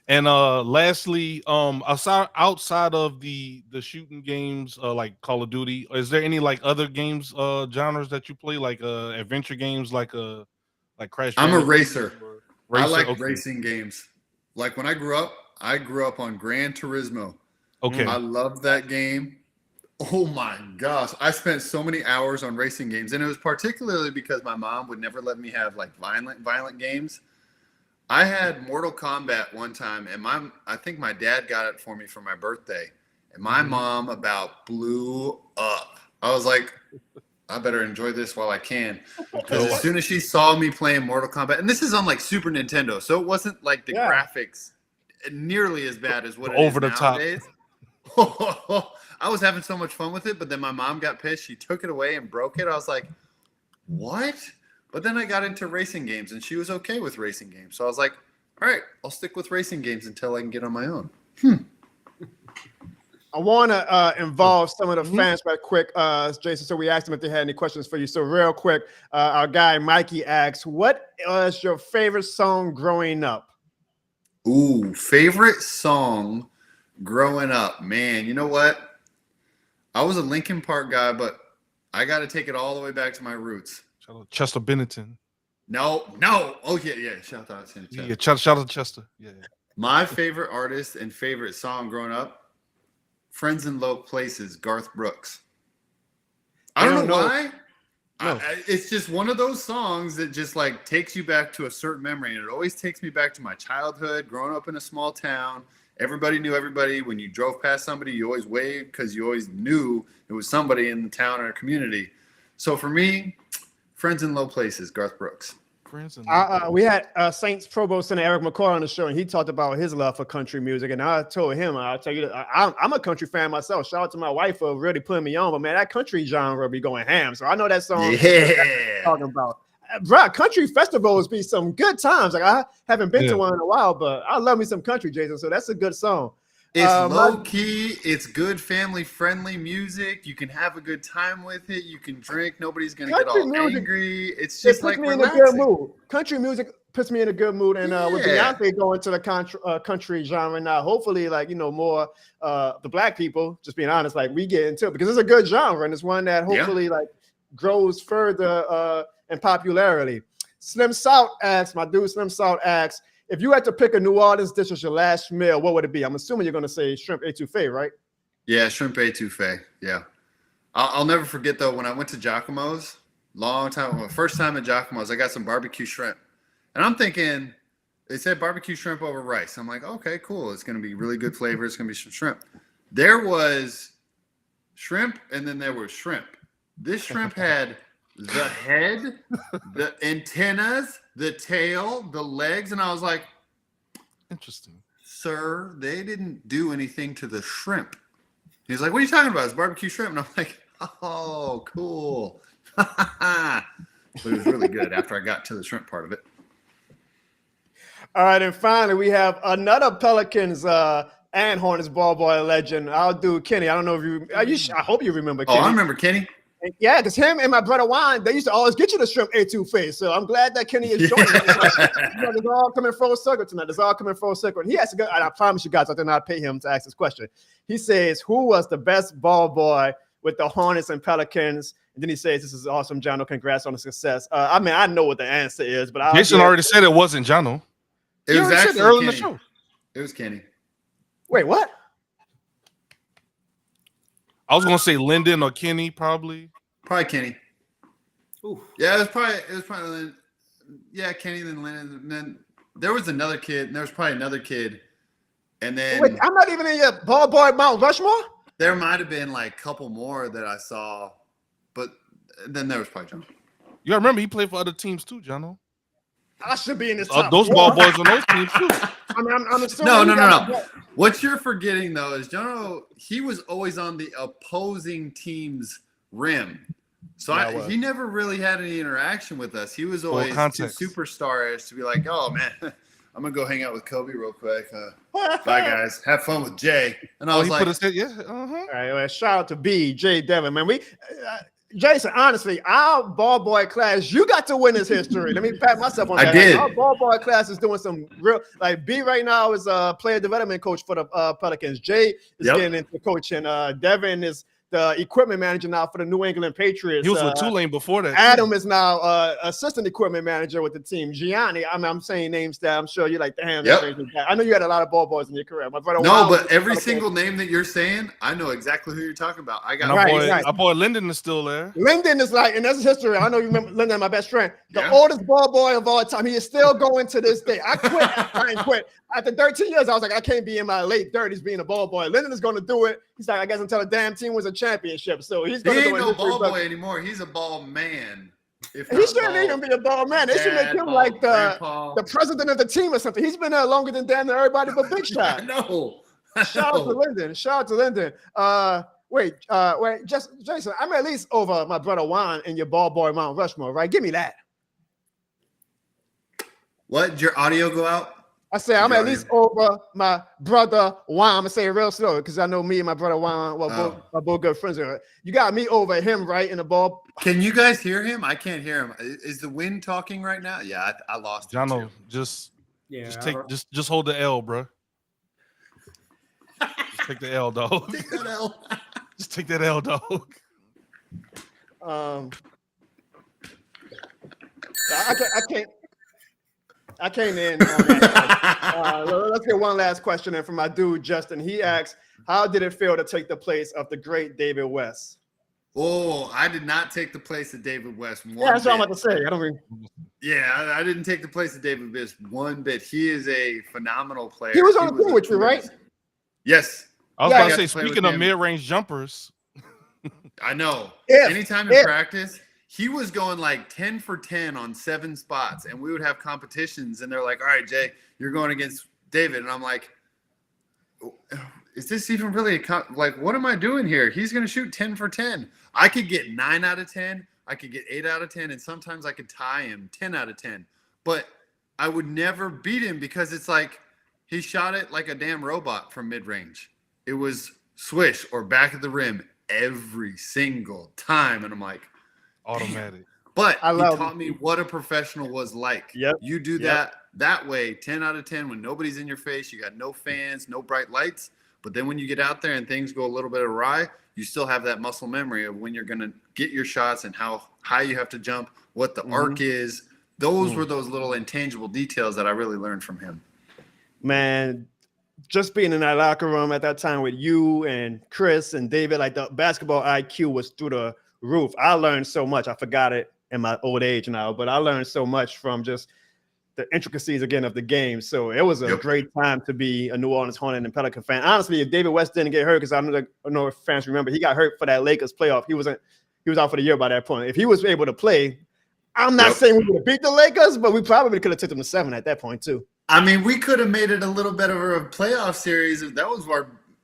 And lastly, outside of the shooting games like Call of Duty, is there any like other games genres that you play, like adventure games, like Crash? I'm a racer. I like racing games. Like when I grew up on Gran Turismo. Okay. I love that game. Oh my gosh, I spent so many hours on racing games, and it was particularly because my mom would never let me have like violent games. I had Mortal Kombat one time, and I think my dad got it for me for my birthday, and my mom about blew up. I was like, I better enjoy this while I can, because as soon as she saw me playing Mortal Kombat, and this is on like Super Nintendo, so it wasn't like the graphics nearly as bad as what it over is the nowadays. Top. I was having so much fun with it, but then my mom got pissed. She took it away and broke it. I was like, what? But then I got into racing games, and she was okay with racing games. So I was like, all right, I'll stick with racing games until I can get on my own. I want to involve some of the fans right quick, Jason. So we asked them if they had any questions for you. So real quick, our guy Mikey asks, what was your favorite song growing up? Ooh, favorite song growing up. Man, you know what? I was a Linkin Park guy, but I got to take it all the way back to my roots. Shout out Chester Bennington. No. Oh, yeah. Shout out to Chester. Yeah, shout out to Chester. Yeah. My favorite artist and favorite song growing up, Friends in Low Places, Garth Brooks. I don't know why. No. It's just one of those songs that just like takes you back to a certain memory. And it always takes me back to my childhood, growing up in a small town. Everybody knew everybody. When you drove past somebody, you always waved because you always knew it was somebody in the town or community. So for me, Friends in Low Places, Garth Brooks. We had Saints Provost and Eric McCoy on the show, and he talked about his love for country music. And I told him, I'll tell you, I'm a country fan myself. Shout out to my wife for really putting me on. But man, that country genre be going ham. So I know that song. Yeah. Talking about, bro, country festivals be some good times. Like I haven't been to one in a while, but I love me some country, Jason. So that's a good song. It's low key. It's good family friendly music. You can have a good time with it. You can drink. Nobody's gonna get all angry. It's just like relaxing. In a good mood. Country music puts me in a good mood. And with Beyonce going to the country genre now, hopefully, like more the black people. Just being honest, like we get into it because it's a good genre and it's one that hopefully like grows further in popularity. Slim Salt asks, my dude Slim Salt asks, if you had to pick a New Orleans dish as your last meal, what would it be? I'm assuming you're going to say shrimp étouffée, right? Yeah, shrimp étouffée. Yeah. I'll never forget, though, when I went to Giacomo's, long time, first time at Giacomo's, I got some barbecue shrimp. And I'm thinking, they said barbecue shrimp over rice. I'm like, okay, cool. It's going to be really good flavor. It's going to be some shrimp. There was shrimp, and then there was shrimp. This shrimp had the head, the antennas, the tail, the legs, and I was like, interesting. Sir, they didn't do anything to the shrimp. He's like, what are you talking about? It's barbecue shrimp. And I'm like, oh, cool. But it was really good after I got to the shrimp part of it. All right, and finally, we have another Pelicans and Hornets ball boy legend. I'll do Kenny. I don't know if you I hope you remember Kenny. Oh, I remember Kenny. Yeah, because him and my brother Juan, they used to always get you the shrimp étouffée. So I'm glad that Kenny is joining us. It's all coming full circle tonight. It's all coming full circle. And he has to go, and I promise you guys, I did not pay him to ask this question. He says, who was the best ball boy with the Hornets and Pelicans? And then he says, this is awesome, Jono. Congrats on the success. I mean, I know what the answer is, but Jason already said it wasn't Jono. It was actually early Kenny. in the show. It was Kenny. Wait, what? I was gonna say Lyndon or Kenny, probably. Probably Kenny. Ooh. Yeah, it was probably Kenny, then Lyndon. And then there was another kid, and there was probably another kid. And then wait, I'm not even in your ball boy Mount Rushmore? There might have been like a couple more that I saw, but then there was probably Jono. You remember he played for other teams too, Jono. I should be in this top those ball boys on those teams too. I'm assuming no. What you're forgetting though is Jono. He was always on the opposing team's rim, so he never really had any interaction with us. He was always too superstarish to be like, "Oh man, I'm gonna go hang out with Kobe real quick. Bye guys, have fun with Jay." And I was like, All right, well, shout out to J Devin, man. Jason, honestly, our ball boy class, you got to witness history. Let me pat myself on that. I did. Our ball boy class is doing some real, like B right now is a player development coach for the Pelicans. Jay is getting into coaching. Devin is the equipment manager now for the New England Patriots. He was with Tulane before that. Adam is now assistant equipment manager with the team. Gianni, I'm saying names that I'm sure you're like, damn. I know you had a lot of ball boys in your career. My brother. But every single name that you're saying, I know exactly who you're talking about. I got our boy Lyndon is still there. Lyndon is like, and that's his history. I know you remember Lyndon, my best friend, the oldest ball boy of all time. He is still going to this day. I quit. After 13 years, I was like, I can't be in my late 30s being a ball boy. Lyndon is going to do it. He's like, I guess until the damn team wins a championship. So he's going to do it. He ain't no ball boy anymore. He's a ball man. He shouldn't even be a ball man. They should make him like the president of the team or something. He's been there longer than damn near everybody but Big Shot. No. Shout out to Lyndon. Wait, Jason, I'm at least over my brother Juan and your ball boy Mount Rushmore, right? Give me that. What? Did your audio go out? I say I'm at least over my brother Juan. I'm gonna say it real slow because I know me and my brother Juan, both good friends. You got me over him, right, in the ball. Can you guys hear him? I can't hear him. Is the wind talking right now? Yeah, I lost him. Jono, just hold the L, bro. Just take the L, dog. Take that L. Just take that L, dog. I came in on that. Let's get one last question in from my dude Justin. He asks, "How did it feel to take the place of the great David West?" Oh, I did not take the place of David West. Yeah, that's what I'm about to say. Yeah, I didn't take the place of David West one bit. He is a phenomenal player. He was on the team with you, right? Yes. I was about to say, speaking of mid-range jumpers. I know. Anytime in practice, he was going like 10 for 10 on 7 spots, and we would have competitions, and they're like, all right, Jay, you're going against David. And I'm like, is this even really what am I doing here? He's going to shoot 10 for 10. I could get 9 out of 10. I could get 8 out of 10, and sometimes I could tie him 10 out of 10. But I would never beat him because it's like he shot it like a damn robot from mid-range. It was swish or back of the rim every single time. And I'm like, automatic. But he taught me what a professional was like. Yep. You do that way, 10 out of 10, when nobody's in your face, you got no fans, no bright lights. But then when you get out there and things go a little bit awry, you still have that muscle memory of when you're going to get your shots and how high you have to jump, what the arc is. Those were those little intangible details that I really learned from him. Man, just being in that locker room at that time with you and Chris and David, like the basketball IQ was through the roof. I learned so much. I forgot it in my old age now, but I learned so much from just the intricacies again of the game. So it was a great time to be a New Orleans Hornet and Pelican fan. Honestly, if David West didn't get hurt, because I don't know if fans remember, he got hurt for that Lakers playoff. He was out for the year by that point. If he was able to play, I'm not saying we would have beat the Lakers, but we probably could have took them to 7 at that point too. I mean, we could have made it a little bit of a playoff series. That was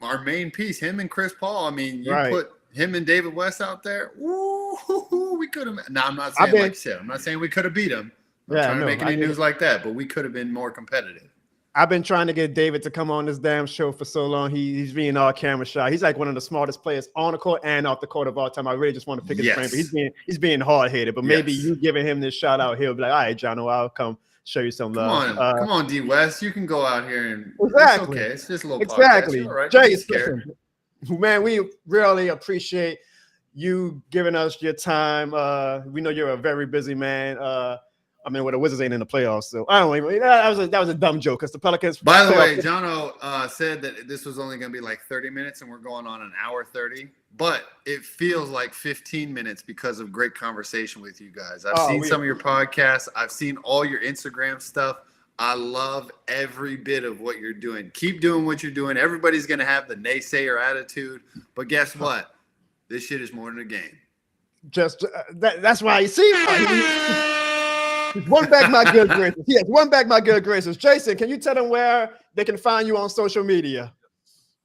our main piece, him and Chris Paul. I mean, you put him and David West out there. Ooh, we could have. Now, I'm not saying like you said. I'm not saying we could have beat him. I'm trying to make any news like that, but we could have been more competitive. I've been trying to get David to come on this damn show for so long. He's being all camera shy. He's like one of the smartest players on the court and off the court of all time. I really just want to pick his brain, but he's being hard-headed. But maybe you giving him this shout out, he'll be like, all right, Jono, I'll come show you some love. Come on, D West. You can go out here and it's okay. It's just a little exactly. Podcast. Right. Jason, man, we really appreciate you giving us your time. We know you're a very busy man. I mean, the Wizards ain't in the playoffs, so I don't even. That was a dumb joke because the Pelicans. By the way, Jono said that this was only going to be like 30 minutes, and we're going on an hour 30. But it feels like 15 minutes because of great conversation with you guys. I've seen some of your podcasts. I've seen all your Instagram stuff. I love every bit of what you're doing. Keep doing what you're doing. Everybody's going to have the naysayer attitude, but guess what? This shit is more than a game. Just that's why you see. One back, my good graces. Yes, one back, my good graces. Jason, can you tell them where they can find you on social media?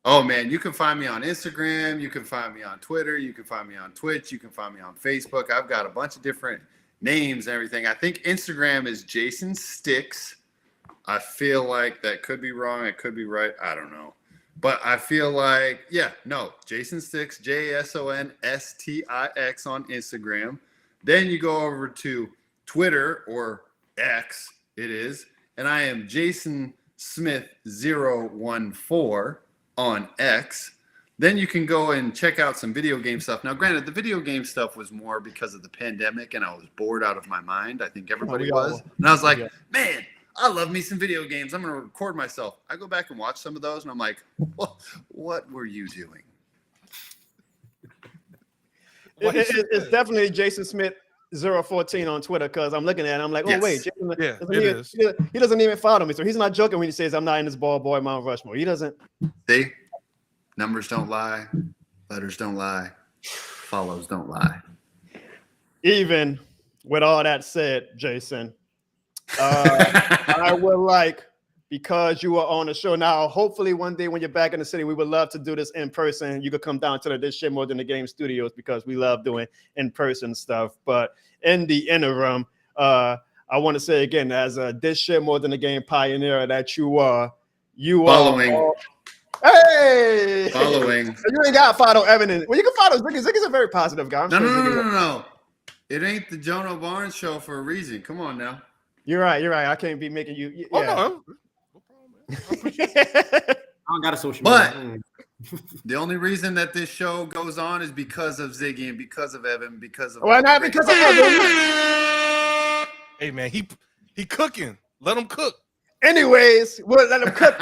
Oh, man, you can find me on Instagram. You can find me on Twitter. You can find me on Twitch. You can find me on Facebook. I've got a bunch of different names and everything. I think Instagram is Jason Sticks. I feel like that could be wrong. It could be right. I don't know. But I feel like, Jason Sticks, JasonStix on Instagram. Then you go over to Twitter or X, it is, and I am Jason Smith 014 on X. Then you can go and check out some video game stuff. Now, granted, the video game stuff was more because of the pandemic, and I was bored out of my mind. I think everybody was. And I was like, man, I love me some video games. I'm going to record myself. I go back and watch some of those, and I'm like, what were you doing? It's definitely Jason Smith 014 on Twitter because I'm looking at it. I'm like, wait, Jason, he doesn't even follow me. So he's not joking when he says I'm not in this ball boy Mount Rushmore. He doesn't. See, numbers don't lie, letters don't lie, follows don't lie. Even with all that said, Jason, I would like, because you are on the show now, hopefully one day when you're back in the city, we would love to do this in person. You could come down to This Shit More Than the Game studios because we love doing in-person stuff. But in the interim, I I want to say again, as a this shit more than a game pioneer that you are. Following. Hey! Following. You ain't got to follow Evan. Well, you can follow Ziggy. Ziggy's a very positive guy. No. It ain't the Jono Barnes Show for a reason. Come on now. You're right. I can't be making you. Yeah. No problem, man. I don't got a social media. But the only reason that this show goes on is because of Ziggy and because of Evan, because of. Well, not because of Evan. Hey, man, he cooking. Let him cook. Anyways, we'll let him cook.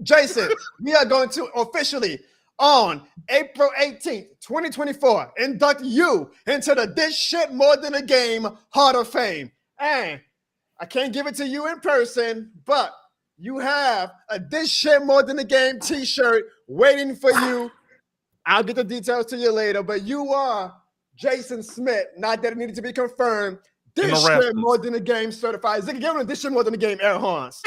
Jason, we are going to officially on April 18th, 2024, induct you into the This Shit More Than a Game Hall of Fame. And I can't give it to you in person, but you have a This Shit More Than a Game t-shirt waiting for you. I'll get the details to you later, but you are Jason Smith. Not that it needed to be confirmed. This Shit More Than a Game certified. Ziggy, give him a This Shit More Than a Game air horns.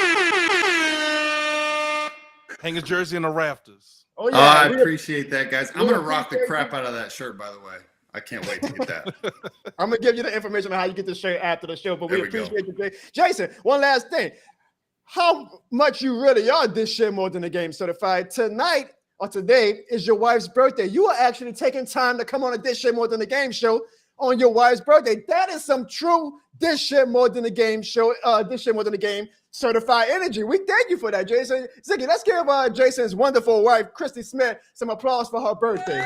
Hang his jersey in the rafters. Oh, yeah. I appreciate that, guys. I'm going to rock the crap out of that shirt, by the way. I can't wait to get that. I'm going to give you the information on how you get the shirt after the show, but we appreciate you. Jason, one last thing. How much you really are This Shit More Than a Game certified. Tonight or today is your wife's birthday. You are actually taking time to come on a This Shit More Than a Game show on your wife's birthday. That is some true This Shit More Than a Game show, This Shit More Than a Game certified energy. We thank you for that, Jason. Ziggy, let's give Jason's wonderful wife, Christy Smith, some applause for her birthday.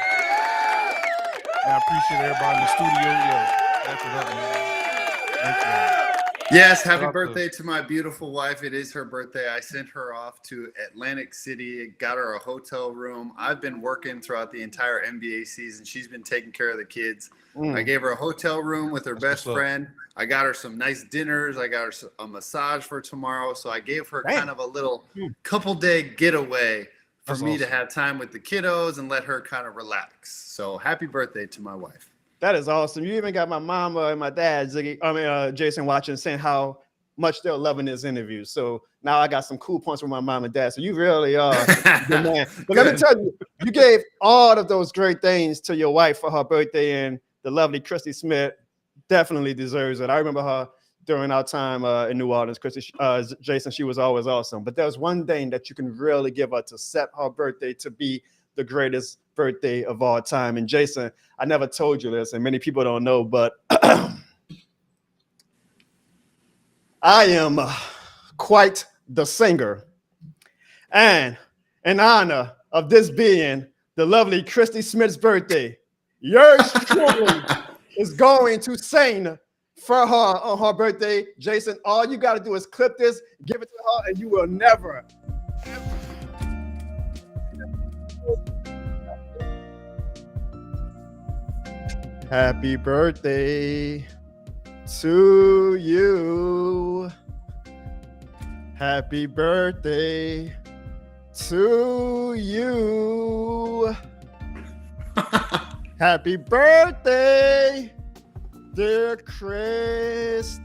I appreciate everybody in the studio. Thank you. Yes, happy birthday to my beautiful wife. It is her birthday. I sent her off to Atlantic City, got her a hotel room. I've been working throughout the entire NBA season. She's been taking care of the kids. I gave her a hotel room with her best friend. I got her some nice dinners. I got her a massage for tomorrow. So I gave her kind of a little couple-day getaway for me to have time with the kiddos and let her kind of relax. So happy birthday to my wife. That is awesome. You even got my mama and my dad, Jason, watching, saying how much they're loving this interview. So now I got some cool points from my mom and dad. So you really are the man. But let me tell you, you gave all of those great things to your wife for her birthday, and the lovely Christy Smith definitely deserves it. I remember her during our time in New Orleans. Christy, Jason, she was always awesome. But there's one thing that you can really give her to set her birthday to be the greatest birthday of all time. And Jason, I never told you this, and many people don't know, but I am quite the singer. And in honor of this being the lovely Christy Smith's birthday, yours truly is going to sing for her on her birthday. Jason, all you got to do is clip this, give it to her, and you will never, ever. Happy birthday to you. Happy birthday to you. Happy birthday, dear Christy.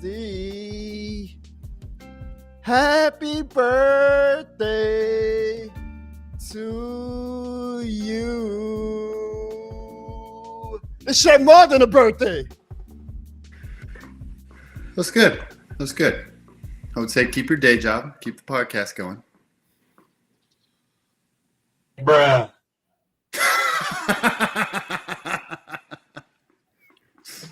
Happy birthday to you. It's shit more than a birthday. That's good. That's good. I would say keep your day job, keep the podcast going. Bruh.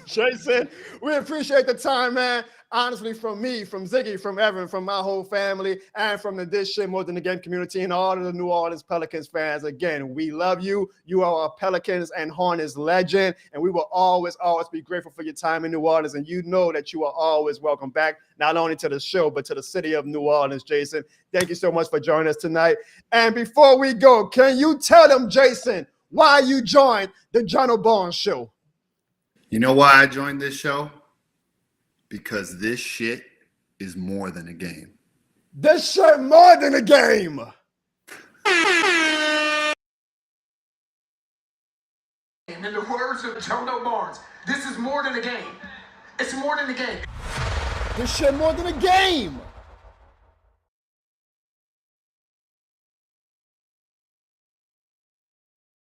Jason, we appreciate the time, man. Honestly, from me, from Ziggy, from Evan, from my whole family, and from the This Shit More Than a Game community and all of the New Orleans Pelicans fans, again, we love you. You are a Pelicans and Hornets legend, and we will always be grateful for your time in New Orleans, and you know that you are always welcome back, not only to the show, but to the city of New Orleans, Jason. Thank you so much for joining us tonight. And before we go, can you tell them, Jason, why you joined the Jono Barnes Show? You know why I joined this show? Because this shit is more than a game. This shit more than a game. In the words of Jono Barnes, this is more than a game. It's more than a game. This shit more than a game.